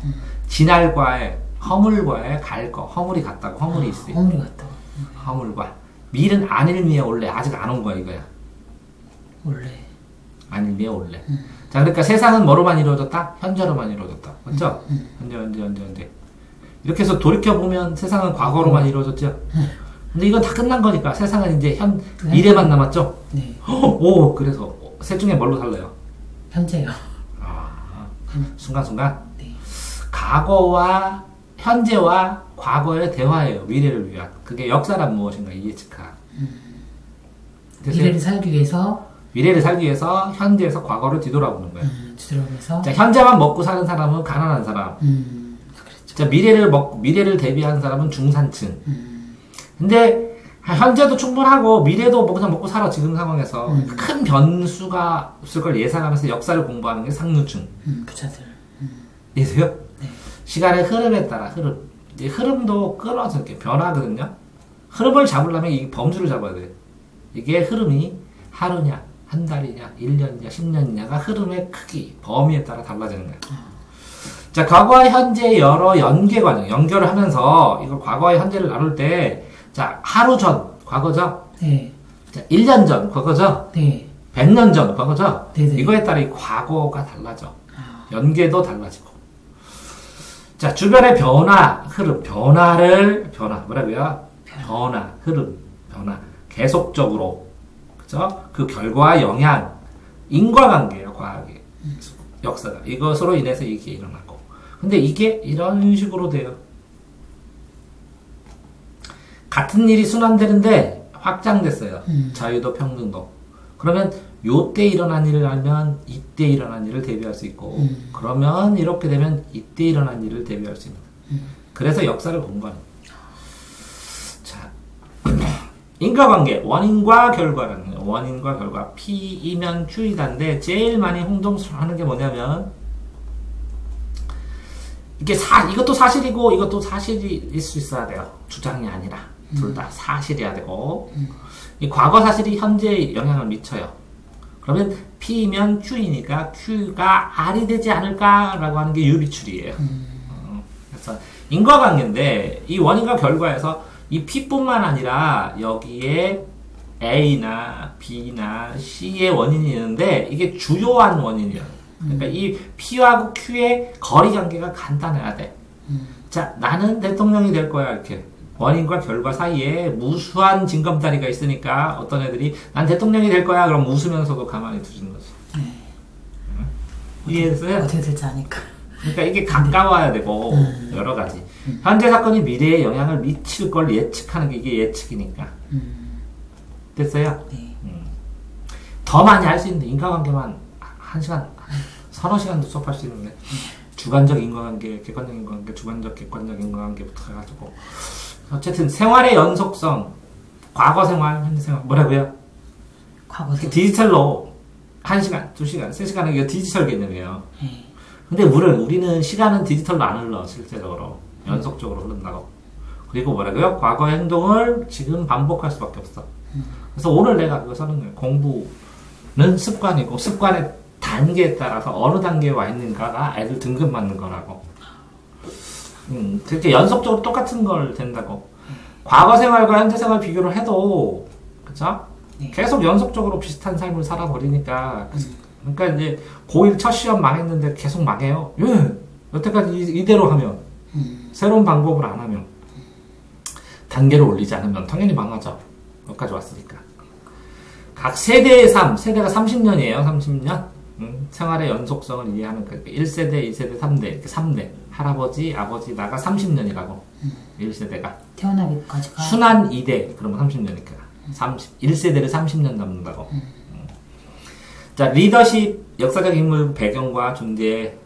지날 과에, 허물과에 갈 거. 허물이 같다고. 허물이 있어요. 허물이 같다고. 허물과. 밀은 안일미에 올래. 아직 안 온 거야, 이거야. 원래. 안일미에 올래. 자, 그러니까 세상은 뭐로만 이루어졌다? 현재로만 이루어졌다. 맞죠? 현재. 이렇게 해서 돌이켜보면 세상은 과거로만 이루어졌죠? 근데 이건 다 끝난 거니까 세상은 이제 미래만 남았죠? 네. 오, 그래서 셋 중에 뭘로 살래요? 현재요. 순간순간? 네. 과거와 현재와 과거의 대화예요. 미래를 위한. 그게 역사란 무엇인가 이해측하. 미래를 살기 위해서 현재에서 과거를 뒤돌아보는 거예요. 뒤돌아보면서. 자, 현재만 먹고 사는 사람은 가난한 사람. 그렇죠. 자, 미래를 대비하는 사람은 중산층. 근데 현재도 충분하고 미래도 뭐 그냥 먹고 살아 지금 상황에서 큰 변수가 없을 걸 예상하면서 역사를 공부하는 게 상류층. 부자들. 이해돼요? 네. 시간의 흐름에 따라 이 흐름도 끊어서 이렇게 변하거든요. 흐름을 잡으려면 이 범주를 잡아야 돼요. 이게 흐름이 하루냐, 한 달이냐, 1년이냐, 10년이냐가 흐름의 크기, 범위에 따라 달라지는 거예요. 자, 과거와 현재의 여러 연계 과정, 연결을 하면서 이걸 과거와 현재를 나눌 때, 자, 하루 전, 과거죠? 네. 자, 1년 전, 과거죠? 네. 100년 전, 과거죠? 네네. 이거에 따라 이 과거가 달라져. 연계도 달라지고. 자, 주변의 변화, 흐름, 뭐라고요? 흐름, 변화. 계속적으로. 그죠? 그 결과와 영향, 인과관계예요, 과학의. 역사가. 이것으로 인해서 이게 일어나고. 근데 이게 이런 식으로 돼요. 같은 일이 순환되는데 확장됐어요. 자유도 평등도. 그러면 요때 일어난 일을 알면 이때 일어난 일을 대비할 수 있고 그러면 이렇게 되면 이때 일어난 일을 대비할 수 있는 그래서 역사를 공부하는 자 인과관계 원인과 결과라는 거예요. 원인과 결과 P이면 Q이다인데 제일 많이 혼동하는 게 뭐냐면 이게 이것도 사실이고 이것도 사실일 수 있어야 돼요. 주장이 아니라 둘 다 사실이어야 되고 이 과거 사실이 현재에 영향을 미쳐요. 그러면 P면 Q이니까 Q가 R이 되지 않을까라고 하는 게 유비추리예요. 그래서 인과관계인데 이 원인과 결과에서 이 P뿐만 아니라 여기에 A나 B나 C의 원인이 있는데 이게 주요한 원인이에요. 그러니까 이 P하고 Q의 거리관계가 간단해야 돼. 자, 나는 대통령이 될 거야 이렇게. 원인과 결과 사이에 무수한 징검다리가 있으니까 어떤 애들이 난 대통령이 될 거야 그럼 웃으면서도 가만히 두시는 거지. 이해했어요? 어떻게 될지 아니까. 그러니까 이게 가까워야 되고 여러 가지. 현재 사건이 미래에 영향을 미칠 걸 예측하는 게 이게 예측이니까. 됐어요? 네. 더 많이 할 수 있는데 인과관계만 1시간, 서너 시간도 수업할 수 있는데 주관적 인과관계, 객관적 인과관계, 주관적 객관적 인과관계부터 해가지고 어쨌든 생활의 연속성, 과거 생활, 현재 생활, 뭐라고요? 과거 생활. 디지털로 1시간, 2시간, 3시간은 이거 디지털 개념이에요. 네. 근데 우리는 시간은 디지털로 안 흘러, 실제적으로. 연속적으로 흐른다고. 그리고 뭐라고요? 과거의 행동을 지금 반복할 수밖에 없어. 그래서 오늘 내가 그거 써는 거예요. 공부는 습관이고, 습관의 단계에 따라서 어느 단계에 와 있는가가 애들 등급 맞는 거라고. 그렇게 연속적으로 똑같은 걸 된다고. 과거 생활과 현재 생활 비교를 해도, 그쵸? 네. 계속 연속적으로 비슷한 삶을 살아버리니까. 그러니까 이제 고1 첫 시험 망했는데 계속 망해요. 왜? 여태까지 이대로 하면. 새로운 방법을 안 하면. 단계를 올리지 않으면 당연히 망하죠. 여기까지 왔으니까. 각 세대의 삶, 세대가 30년이에요. 30년. 생활의 연속성을 이해하는 거예요. 1세대, 2세대, 3대, 이렇게 3대. 할아버지, 아버지, 나가 30년이라고. 1세대가. 태어나기까지가. 순환 2대, 그러면 30년이니까. 1세대를 30년 잡는다고. 자, 리더십, 역사적 인물 배경과 존재,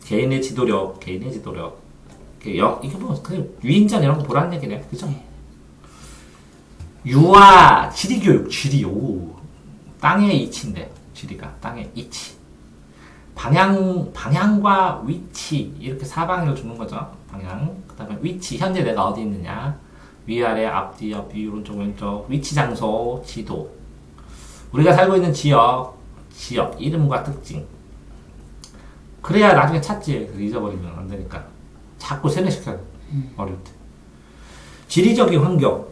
개인의 지도력. 이게 뭐, 유인전 이런 거 보라는 얘기네. 그죠? 네. 유아, 지리교육, 땅의 이치인데, 지리가. 땅의 이치. 방향과 위치, 이렇게 사방을 주는 거죠. 방향. 그 다음에 위치, 현재 내가 어디 있느냐. 위아래, 앞뒤, 옆, 오른쪽, 왼쪽, 위치, 장소, 지도. 우리가 살고 있는 지역, 이름과 특징. 그래야 나중에 찾지. 잊어버리면 안 되니까. 자꾸 세뇌시켜요. 어릴 때. 지리적인 환경.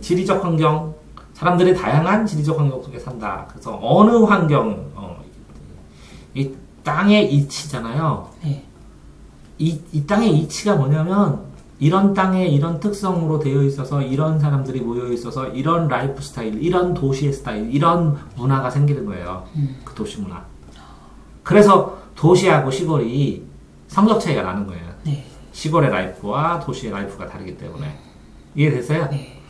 지리적 환경. 사람들이 다양한 지리적 환경 속에 산다. 그래서 어느 환경, 이 땅의 이치잖아요. 네. 이 땅의 이치가 뭐냐면, 이런 땅에 이런 특성으로 되어 있어서, 이런 사람들이 모여 있어서, 이런 라이프 스타일, 이런 도시의 스타일, 이런 문화가 생기는 거예요. 그 도시 문화. 그래서 도시하고 시골이 성적 차이가 나는 거예요. 네. 시골의 라이프와 도시의 라이프가 다르기 때문에. 이해되세요? 네.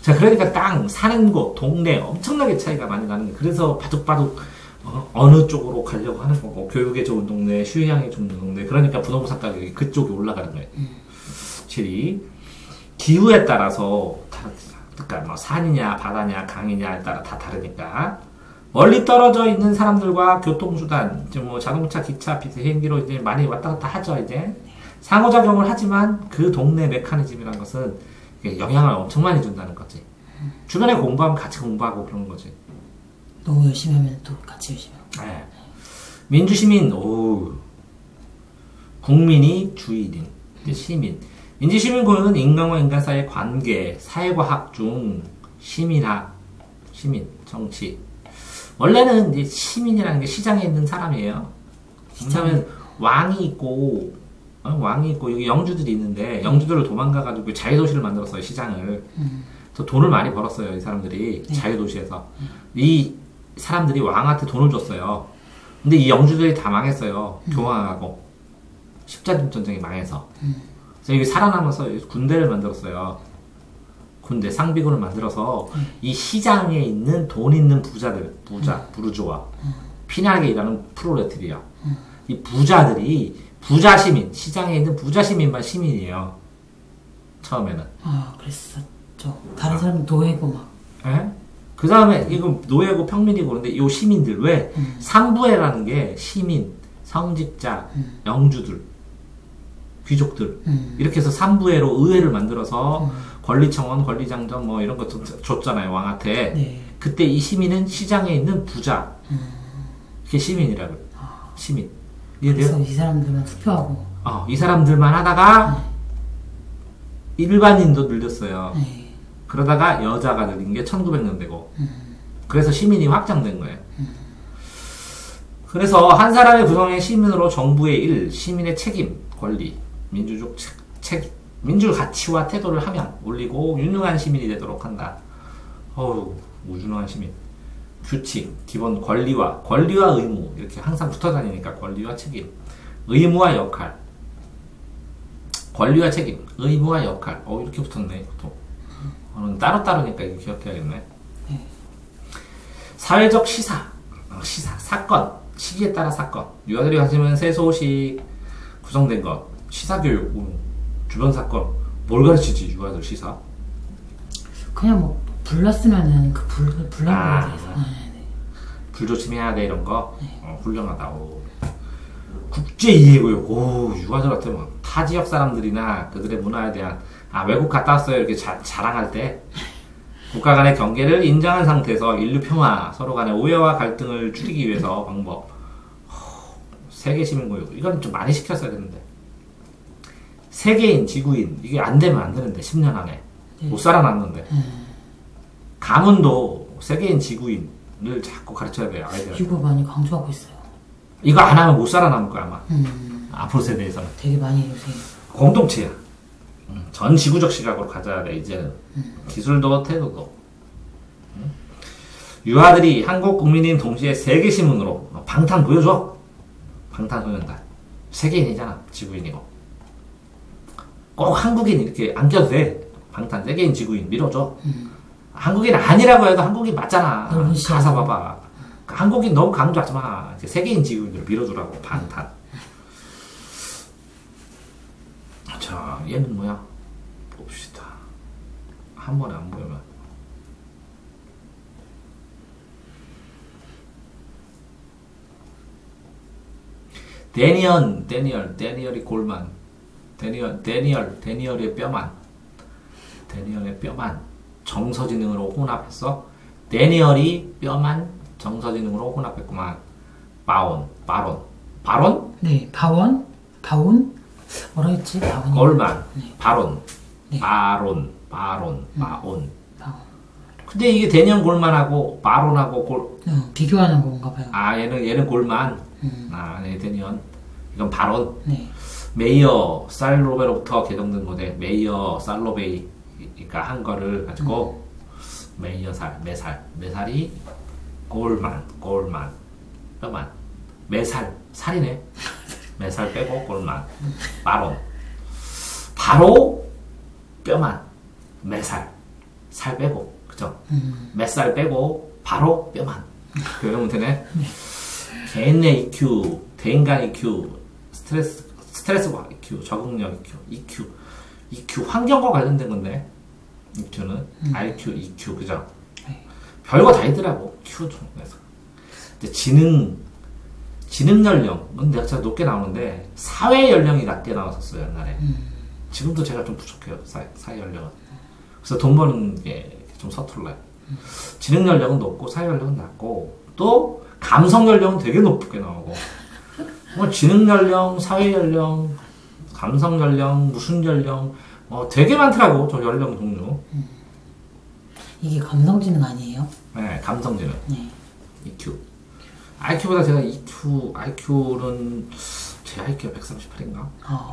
자, 그러니까 땅, 사는 곳, 동네 엄청나게 차이가 많이 나는 거예요. 그래서 바둑바둑 어느 쪽으로 가려고 하는 거고, 교육에 좋은 동네, 휴양에 좋은 동네, 그러니까 부동산 가격이 그쪽이 올라가는 거예요. 지리. 기후에 따라서 그러니까 뭐 산이냐 바다냐 강이냐에 따라 다 다르니까 멀리 떨어져 있는 사람들과 교통수단, 이제 뭐 자동차, 기차, 비행기로 이제 많이 왔다 갔다 하죠. 이제 상호작용을 하지만 그 동네 메커니즘이라는 것은 영향을 엄청 많이 준다는 거지. 주변에 공부하면 같이 공부하고 그런 거지. 너무 열심히 하면 또 같이 열심히 하고. 네. 민주시민, 오, 국민이 주인인 시민. 민주시민고유는 인간과 인간 사이의 관계, 사회과학 중 시민학, 시민, 정치. 원래는 이제 시민이라는 게 시장에 있는 사람이에요. 왜냐면 왕이 있고 여기 영주들이 있는데 영주들을 도망가가지고 자유도시를 만들었어요. 시장을. 또 돈을 많이 벌었어요. 이 사람들이. 네. 자유도시에서. 이 사람들이 왕한테 돈을 줬어요. 근데 이 영주들이 다 망했어요. 교황하고. 십자군 전쟁이 망해서. 그래서 여기 살아남아서 군대를 만들었어요. 군대, 상비군을 만들어서 이 시장에 있는 돈 있는 부자들, 부르주아, 피나게 일하는 프롤레타리아. 이 부자들이 부자 시민, 시장에 있는 부자 시민만 시민이에요. 처음에는. 아, 그랬었죠. 다른 사람은 노예고 막. 예? 그 다음에 이거 노예고 평민이고 그런데 이 시민들 왜? 삼부회라는 게 시민, 성직자, 영주들, 귀족들 이렇게 해서 삼부회로 의회를 만들어서 권리청원, 권리장전 뭐 이런 거 줬잖아요 왕한테. 네. 그때 이 시민은 시장에 있는 부자, 그게 시민이라고. 시민. 그래서 이 사람들만 투표하고. 이 사람들만 하다가 일반인도 늘렸어요. 네. 그러다가 여자가 늘린 게 1900년대고. 그래서 시민이 확장된 거예요. 그래서 한 사람의 구성의 시민으로 정부의 일, 시민의 책임, 권리, 민주적 책임, 민주 가치와 태도를 하면 올리고 유능한 시민이 되도록 한다. 유능한 시민. 규칙, 기본 권리와 의무 이렇게 항상 붙어 다니니까 권리와 책임, 의무와 역할, 권리와 책임, 의무와 역할. 이렇게 붙었네. 보통. 따로따로니까 이거 기억해야겠네. 사회적 시사, 사건, 시기에 따라 사건. 유아들이 가지면 세소식 구성된 것, 시사교육, 주변 사건. 뭘 가르치지 유아들 시사? 그냥 뭐 불났으면은 그 불난 거에 대해서. 불 조심해야 돼 이런 거. 네. 훌륭하다. 국제 이해교육. 유아들한테 막 타 지역 사람들이나 그들의 문화에 대한 외국 갔다 왔어요 이렇게 자랑할 때 국가 간의 경계를 인정한 상태에서 인류 평화, 서로 간의 오해와 갈등을 줄이기 위해서 방법. 세계 시민교육. 이건 좀 많이 시켰어야 되는데. 세계인, 지구인. 이게 안 되면 안 되는데 10년 안에 못 살아남는데. 가문도 세계인, 지구인을 자꾸 가르쳐야 돼요. 아이들. 이거 많이 강조하고 있어요. 이거 안 하면 못 살아남을 거야 아마. 앞으로 세대에서는. 되게 많이 해주세요. 공동체야. 전 지구적 시각으로 가져야 돼 이제는. 기술도 태도도. 유아들이 한국 국민인 동시에 세계 시민으로 방탄 보여줘. 방탄소년단. 세계인이잖아. 지구인이고. 꼭 한국인 이렇게 안 껴도 돼. 방탄 세계인 지구인 밀어줘. 한국인 아니라고 해도 한국인 맞잖아. 가사 봐봐. 한국인 너무 강조하지 마. 세계인 지구인들을 밀어주라고. 방탄. 자, 얘는 뭐야? 봅시다. 한 번에 안 보이면. 데니얼이 골만. 데니얼의 뼈만. 데니얼의 뼈만 정서지능으로 혼합했어. 데니얼이 뼈만 정서지능으로 혼합했구만. 바론? 네, 바온? 뭐라 했지? 골만. 네. 바론. 네. 바온. 근데 이게 데니얼 골만하고 바론하고 비교하는 건가 봐요. 얘는 골만. 네, 데니얼. 이건 바론. 네. 메이어 살로베로부터 개정된 건데 메이어 살로베이가 한 거를 가지고 메이어살, 메살이 골만, 뼈만, 살이네. 메살 빼고 골만, 바로 뼈만, 살 빼고, 그죠? 메살 빼고 바로 뼈만. 그러면 되네. 개인의 EQ, 대인간 EQ, 스트레스 EQ, 적응력 EQ, EQ 환경과 관련된 건데 EQ는 IQ, EQ 그죠? 네. 별거 다 있더라고 Q 중에서. 이제 지능 연령은 내가 진짜 높게 나오는데 사회 연령이 낮게 나왔었어요 옛날에. 지금도 제가 좀 부족해요 사회 연령은. 그래서 돈 버는 게 좀 서툴러요. 지능 연령은 높고 사회 연령은 낮고 또 감성 연령은 되게 높게 나오고. 뭐 지능 연령, 사회 연령, 감성 연령, 무슨 연령, 되게 많더라고 저 연령 종류. 이게 감성지능 아니에요? 네, 감성지능. 네. EQ. IQ보다 제가 IQ는 제 IQ가 138인가?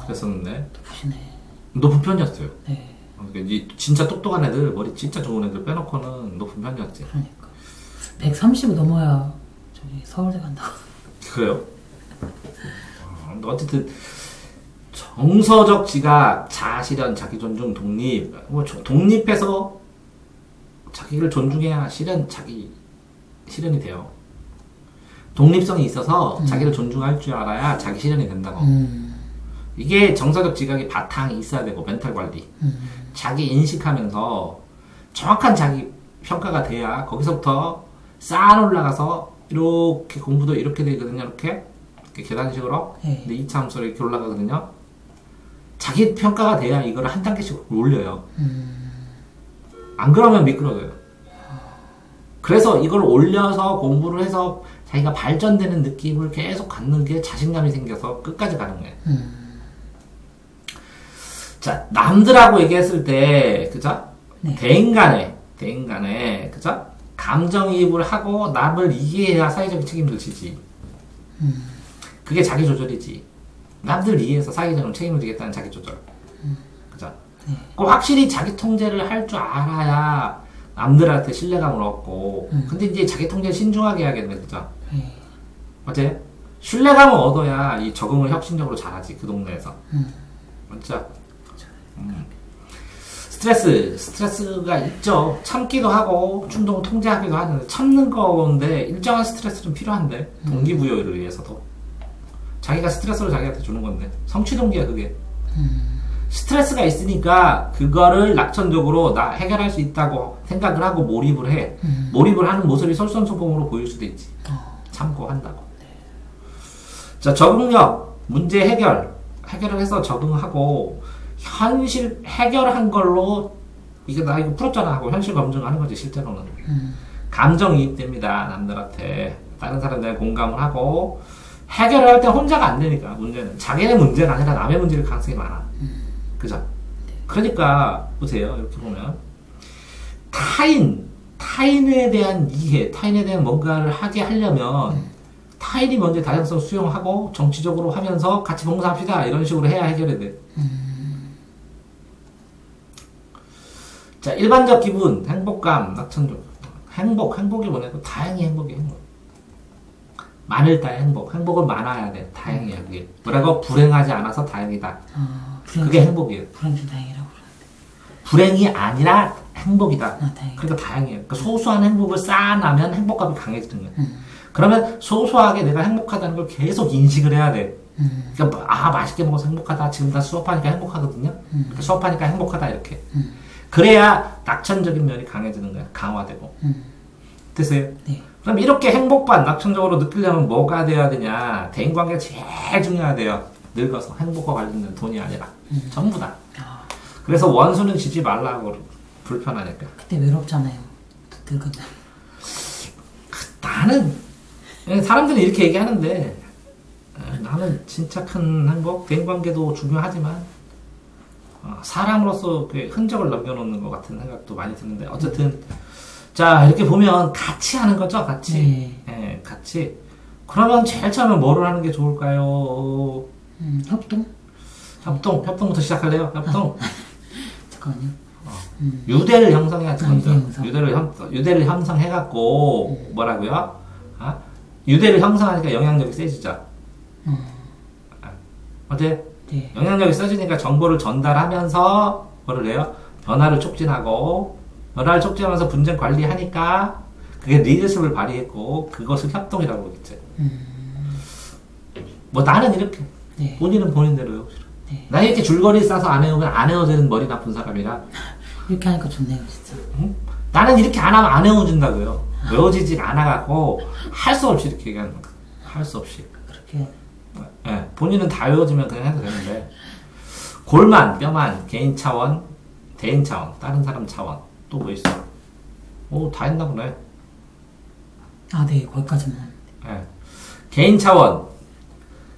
그랬었는데. 높으시네. 높은 편이었어요. 네. 그러니까 진짜 똑똑한 애들, 머리 진짜 좋은 애들 빼놓고는 높은 편이었지. 그러니까. 130을 넘어야 저기 서울대 간다고. 그래요? 어쨌든 정서적 지각, 자아실현, 자기존중, 독립. 뭐 독립해서 자기를 존중해야 자기 실현이 돼요. 독립성이 있어서 자기를 존중할 줄 알아야 자기 실현이 된다고. 이게 정서적 지각이 바탕이 있어야 되고 멘탈 관리. 자기 인식하면서 정확한 자기 평가가 돼야 거기서부터 쌓아 올라가서 이렇게 공부도 이렇게 되거든요. 이렇게 계단식으로. 네. 근데 2차 함수로 이렇게 올라가거든요. 자기 평가가 돼야 이걸 한 단계씩 올려요. 안 그러면 미끄러져요. 그래서 이걸 올려서 공부를 해서 자기가 발전되는 느낌을 계속 갖는 게 자신감이 생겨서 끝까지 가는 거예요. 자, 남들하고 얘기했을 때, 그죠? 네. 대인간에, 그죠? 감정이입을 하고 남을 이해해야 사회적인 책임을 지지. 그게 자기조절이지. 남들 이해해서 사회적으로 책임을 지겠다는 자기조절. 그죠? 네. 꼭 확실히 자기 통제를 할 줄 알아야 남들한테 신뢰감을 얻고. 근데 이제 자기 통제를 신중하게 해야겠네, 그죠? 네. 어째? 신뢰감을 얻어야 이 적응을 혁신적으로 잘하지, 그 동네에서. 맞죠? 스트레스가 있죠. 참기도 하고 충동을 통제하기도 하는데 참는 건데 일정한 스트레스는 필요한데 동기부여를 위해서도 자기가 스트레스를 자기한테 주는 건데 성취동기야 그게. 스트레스가 있으니까 그거를 낙천적으로 나 해결할 수 있다고 생각을 하고 몰입을 해. 몰입을 하는 모습이 솔선수범으로 보일 수도 있지. 참고 한다고. 자, 적응력, 문제 해결을 해서 적응하고 현실 해결한 걸로 나 이거 풀었잖아 하고 현실 검증하는 거지 실제로는. 감정이입됩니다 남들한테. 다른 사람들에 공감을 하고 해결을 할 때 혼자가 안 되니까. 문제는 자기의 문제가 아니라 남의 문제일 가능성이 많아. 그죠? 그러니까 보세요 이렇게 보면 타인에 대한 이해, 타인에 대한 뭔가를 하게 하려면 타인이 먼저 다양성 수용하고 정치적으로 하면서 같이 봉사합시다 이런 식으로 해야 해결이 돼. 자, 일반적 기분, 행복감, 낙천적. 행복이 뭐냐고 다행히 행복이 행복. 많을 때 행복은 많아야 돼. 다행이야 그게. 뭐라고? 불행하지 않아서 다행이다. 그게 행복이에요. 불행이 다행이라고 그러는데. 불행이 아니라 행복이다. 다행이다. 그러니까 다행이에요. 그러니까 소소한 행복을 쌓아나면 행복감이 강해지는 거예요. 그러면 소소하게 내가 행복하다는 걸 계속 인식을 해야 돼. 그러니까 맛있게 먹어서 행복하다. 지금 다 수업하니까 행복하거든요. 그러니까 수업하니까 행복하다 이렇게. 그래야 낙천적인 면이 강해지는 거야. 강화되고. 됐어요? 네. 그럼 이렇게 행복반 낙천적으로 느끼려면 뭐가 돼야 되냐? 대인관계가 제일 중요하대요. 늙어서 행복과 관련된 돈이 아니라 전부 다. 그래서 원수는 지지 말라고. 불편하니까. 그때 외롭잖아요. 늙었나. 나는 사람들이 이렇게 얘기하는데 나는 진짜 큰 행복, 대인관계도 중요하지만 사람으로서 흔적을 남겨놓는 것 같은 생각도 많이 드는데 어쨌든 자 이렇게 보면 같이 하는 거죠. 같이. 네, 같이. 그러면 제일 처음에 뭐를 하는 게 좋을까요? 협동부터 시작할래요? 협동. 잠깐만요. 유대를 형성해야지. 유대를 형성해갖고 뭐라고요? 유대를 형성하니까 영향력이 세지죠. 어때? 네. 영향력이 세지니까 정보를 전달하면서 뭐를 해요? 변화를 촉진하고 변화를 촉진하면서 분쟁 관리하니까 그게 리더십을 발휘했고 그것을 협동이라고 그러겠지. 뭐 나는 이렇게. 본인은 본인대로요. 나 이렇게 줄거리 싸서 안 해오면 안 헤어지는 머리 나쁜 사람이라 이렇게 하니까 좋네요, 진짜. 응? 나는 이렇게 안 하면 안 외워진다고요. 외워지질 않아갖고 할 수 없이 이렇게 얘기하는 거야. 할 수 없이. 그렇게. 네, 본인은 다 외워지면 그냥 해도 되는데 골만, 뼈만, 개인 차원, 대인 차원, 다른 사람 차원 또 뭐 있어? 오, 다 했나 보네. 아, 네, 거기까지만. 네. 개인 차원,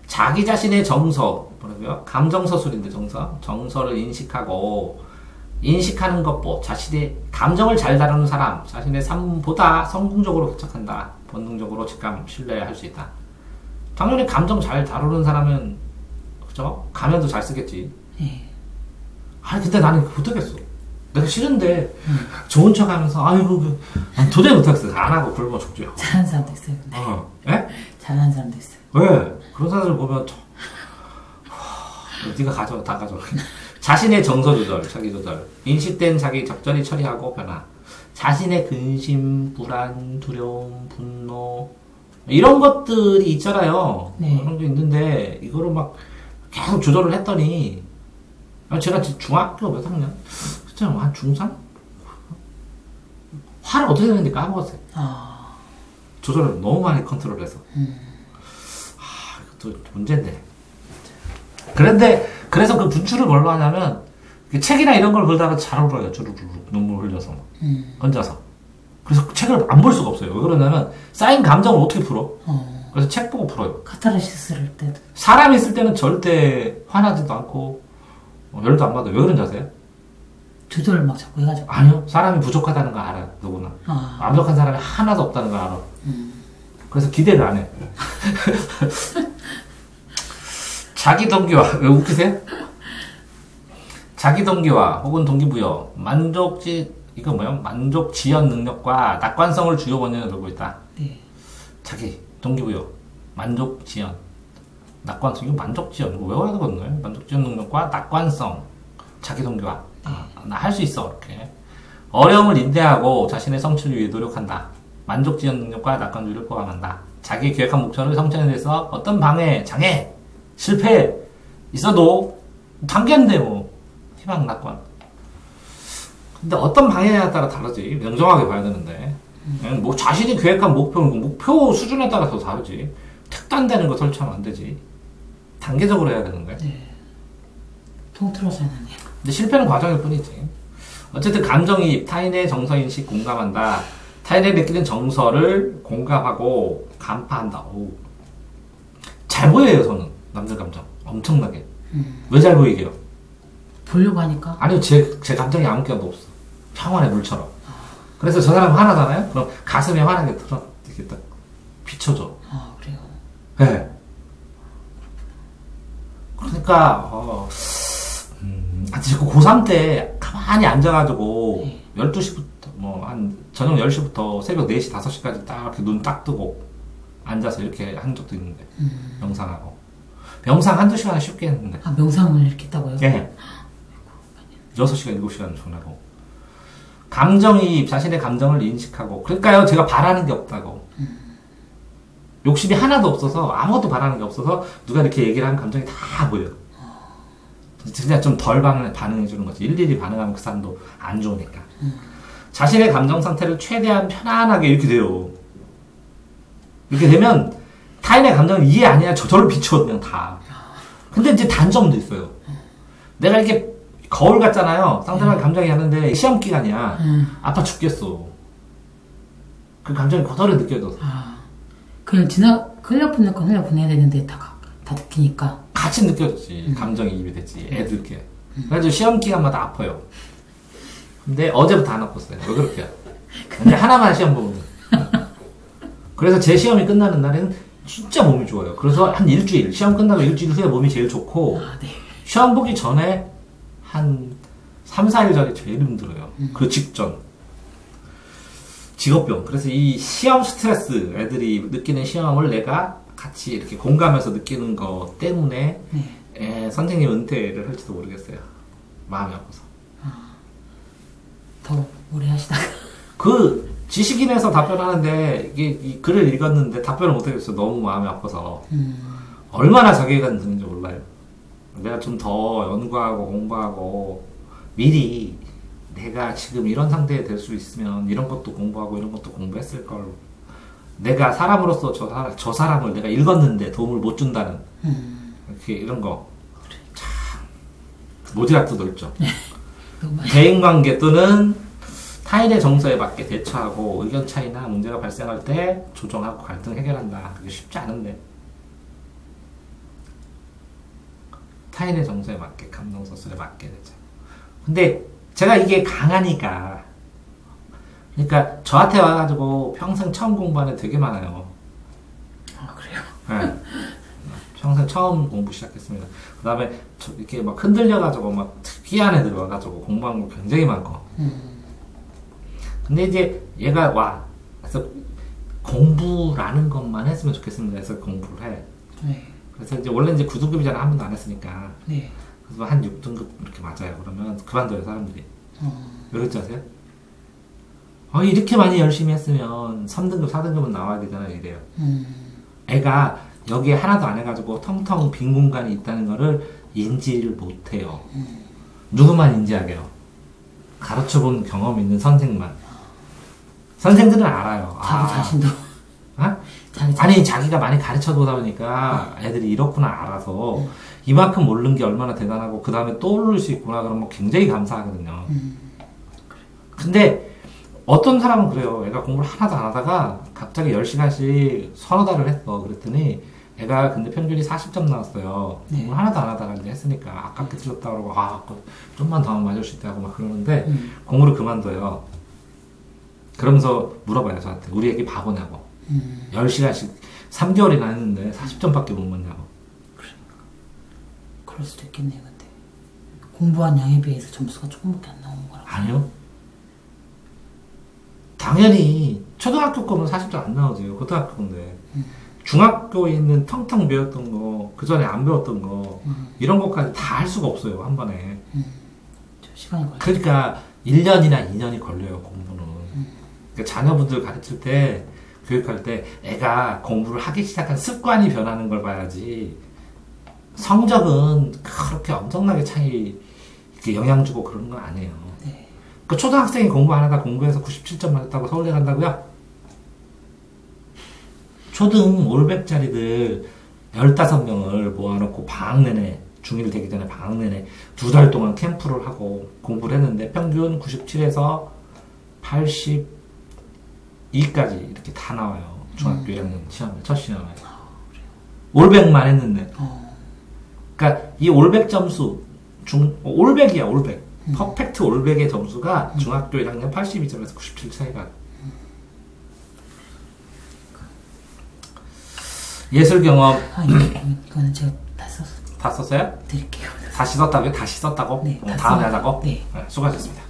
자기 자신의 정서, 뭐라고요? 감정서술인데 정서를 인식하는 것보 자신의 감정을 잘 다루는 사람, 자신의 삶보다 성공적으로 개척한다. 본능적으로 직감, 신뢰할 수 있다. 당연히 감정 잘 다루는 사람은 그죠? 가면도 잘 쓰겠지. 네. 아니 근데 나는 못하겠어. 내가 싫은데 좋은 척하면서 아이고 난 도저히 못하겠어. 안 하고 굶어 죽죠. 잘하는 사람도 있어요, 근데. 예? 잘하는 사람도 있어요. 왜? 그런 사람들 보면 네가 가져, 다 가져. 자신의 정서 조절, 자기 조절, 인식된 자기 적절히 처리하고 변화, 자신의 근심, 불안, 두려움, 분노 이런 것들이 있잖아요. 네. 그런 게 있는데 이거를 막 계속 조절을 했더니 제가 중학교 몇 학년? 그때 한 중3? 화를 어떻게 내는지 까먹었어요. 조절을 너무 많이 컨트롤해서. 이것도 문제인데. 그래서 그 분출을 뭘로 하냐면, 책이나 이런 걸 보다가 잘 울어요. 주르륵 눈물 흘려서. 혼자서. 그래서 책을 안 볼 수가 없어요. 왜 그러냐면, 쌓인 감정을 어떻게 풀어? 그래서 책 보고 풀어요. 카타르시스를 할 때도. 사람이 있을 때는 절대 화나지도 않고, 열도 안 받아요. 왜 그런지 아세요? 조절을 막 자꾸 해가지고. 아니요. 사람이 부족하다는 거 알아요. 누구나. 완벽한 사람이 하나도 없다는 거 알아. 그래서 기대를 안 해. 자기 동기화, 왜 웃기세요? 자기 동기화 혹은 동기부여, 만족 지연 능력과 낙관성을 주요 원인으로 들고 있다. 네. 자기 동기부여, 만족 지연, 낙관성, 이거 만족 지연, 이거 외워야 되거든요. 만족 지연 능력과 낙관성, 자기 동기화. 나 할 수 있어, 이렇게. 어려움을 인내하고 자신의 성취를 위해 노력한다. 만족 지연 능력과 낙관주의를 포함한다. 자기 계획한 목표를 성취하는 데서 어떤 방해, 장애, 실패 있어도 단계인데 뭐 희망 낙관. 근데 어떤 방향에 따라 다르지. 냉정하게 봐야 되는데 뭐 자신이 계획한 목표 수준에 따라서 다르지. 특단되는 거 설치하면 안 되지. 단계적으로 해야 되는 거야. 네. 통틀어서 해놨네요. 근데 실패는 과정일 뿐이지. 어쨌든 감정이입, 타인의 정서인식 공감한다. 타인의 느끼는 정서를 공감하고 간파한다. 오. 잘 보여요, 저는. 남들 감정. 엄청나게. 왜 잘 보이게요? 보려고 하니까? 아니요, 제 감정이 아무 개도 없어. 평원의 물처럼. 그래서 저 사람 화나잖아요? 그럼 가슴에 화나게 틀어. 이렇게 딱 비춰줘. 그래요? 네. 그러니까, 자꾸 고3 때 가만히 앉아가지고, 네. 12시부터, 저녁 10시부터 새벽 4시, 5시까지 딱 이렇게 눈 딱 뜨고, 앉아서 이렇게 한 적도 있는데, 명상하고. 명상 한두 시간에 쉽게 했는데. 명상을 이렇게 했다고요? 네. 6시간, 7시간 전하고. 감정이입, 자신의 감정을 인식하고. 그러니까요, 제가 바라는 게 없다고. 욕심이 하나도 없어서, 아무것도 바라는 게 없어서, 누가 이렇게 얘기를 하면 감정이 다 보여요. 그냥 좀 덜 반응해주는 거지. 일일이 반응하면 그 사람도 안 좋으니까. 자신의 감정 상태를 최대한 편안하게 이렇게 돼요. 이렇게 되면, 타인의 감정은 이해 아니야. 저절로 비춰, 그냥 다. 근데 이제 단점도 있어요. 내가 이렇게 거울 같잖아요. 상대방 감정이 하는데 시험 기간이야. 아파 죽겠어. 그 감정이 그대로 느껴져서. 그냥 흘려보낼 건 흘려보내야 되는데 다 느끼니까. 같이 느껴졌지. 감정이 입이 됐지. 애들께. 그래가지고 시험 기간마다 아파요. 근데 어제부터 안 아팠어요. 왜 그렇게? 근데 하나만 시험 보면. 그래서 제 시험이 끝나는 날에는 진짜 몸이 좋아요. 그래서 한 일주일, 시험 끝나고 일주일 후에 몸이 제일 좋고, 네. 시험 보기 전에 한 3, 4일 전에 제일 힘들어요. 그 직전. 직업병. 그래서 이 시험 스트레스, 애들이 느끼는 시험을 내가 같이 이렇게 공감해서 느끼는 거 때문에, 선생님 은퇴를 할지도 모르겠어요. 마음이 아파서. 더 오래 하시다가. 지식인에서 답변하는데, 이 글을 읽었는데 답변을 못하겠어요. 너무 마음이 아파서. 얼마나 자괴감 드는지 몰라요. 내가 좀 더 연구하고 공부하고, 미리 내가 지금 이런 상태에 될 수 있으면 이런 것도 공부하고 이런 것도 공부했을 걸. 내가 사람으로서 저 사람을 내가 읽었는데 도움을 못 준다는 이렇게 이런 거 참 모지락도 넓죠. 대인관계 또는 타인의 정서에 맞게 대처하고 의견 차이나 문제가 발생할 때 조정하고 갈등 해결한다. 그게 쉽지 않은데 타인의 정서에 맞게 감정 소설에 맞게 되죠. 근데 제가 이게 강하니까 그러니까 저한테 와가지고 평생 처음 공부하는 애 되게 많아요. 아 그래요? 네. 평생 처음 공부 시작했습니다. 그 다음에 이렇게 막 흔들려가지고 막 특이한 애들 와가지고 공부한 거 굉장히 많고. 근데 이제 얘가 와. 그래서 공부라는 것만 했으면 좋겠습니다. 그래서 공부를 해. 네. 그래서 이제 원래 이제 9등급이잖아. 한 번도 안 했으니까. 네. 그래서 한 6등급 이렇게 맞아요. 그러면 그만둬요, 사람들이. 왜 그런지 아세요? 이렇게 많이 열심히 했으면 3등급, 4등급은 나와야 되잖아요. 이래요. 애가 여기에 하나도 안 해가지고 텅텅 빈 공간이 있다는 거를 인지를 못해요. 누구만 인지하게요? 가르쳐본 경험 있는 선생만. 선생들은 알아요. 자기 자신도. 어? 아니 자기가 많이 가르쳐보다 보니까 애들이 이렇구나 알아서 이만큼 모르는 게 얼마나 대단하고 그 다음에 또 오를 수 있구나 그러면 굉장히 감사하거든요. 근데 어떤 사람은 그래요. 애가 공부를 하나도 안 하다가 갑자기 10시간씩 서너 달을 했어. 그랬더니 애가 근데 평균이 40점 나왔어요. 네. 공부를 하나도 안 하다가 이제 했으니까 아깝게 틀렸다 그러고 좀만 더 하면 맞을 수 있다고 막 그러는데 공부를 그만둬요. 그러면서 물어봐요 저한테. 우리 애기 바보냐고. 10시간씩 3개월이나 했는데 40점밖에 못 맞냐고. 그럴 수도 있겠네요. 근데 공부한 양에 비해서 점수가 조금밖에 안 나오는 거라고. 아니요. 당연히 초등학교 거면 40점 안 나오죠. 고등학교 건데. 중학교에 있는 텅텅 배웠던 거, 그 전에 안 배웠던 거 이런 것까지 다 할 수가 없어요. 한 번에. 시간이 걸려요. 그러니까 1년이나 2년이 걸려요. 공부는. 그러니까 자녀분들 가르칠 때 교육할 때 애가 공부를 하기 시작한 습관이 변하는 걸 봐야지 성적은 그렇게 엄청나게 차이 이렇게 영향 주고 그런 건 아니에요. 네. 그 초등학생이 공부 안 하다 공부해서 97점 맞았다고 서울대 간다고요? 초등 올백짜리들 15명을 모아놓고 방학 내내 중1 되기 전에 방학 내내 2달 동안 캠프를 하고 공부를 했는데 평균 97에서 82까지 이렇게 다 나와요. 중학교 1학년 시험에 첫 시험에 올백만 했는데 그러니까 이 올백 점수 올백이야 올백 퍼펙트 올백의 점수가 중학교 1학년 82점에서 97 차이가 예술 경험 이거는 제가 다 썼어요. 다 썼어요? 드릴게요. 다시 썼다고요? 다시 썼다고? 네, 다 다음에 썼어요. 하자고? 네. 수고하셨습니다.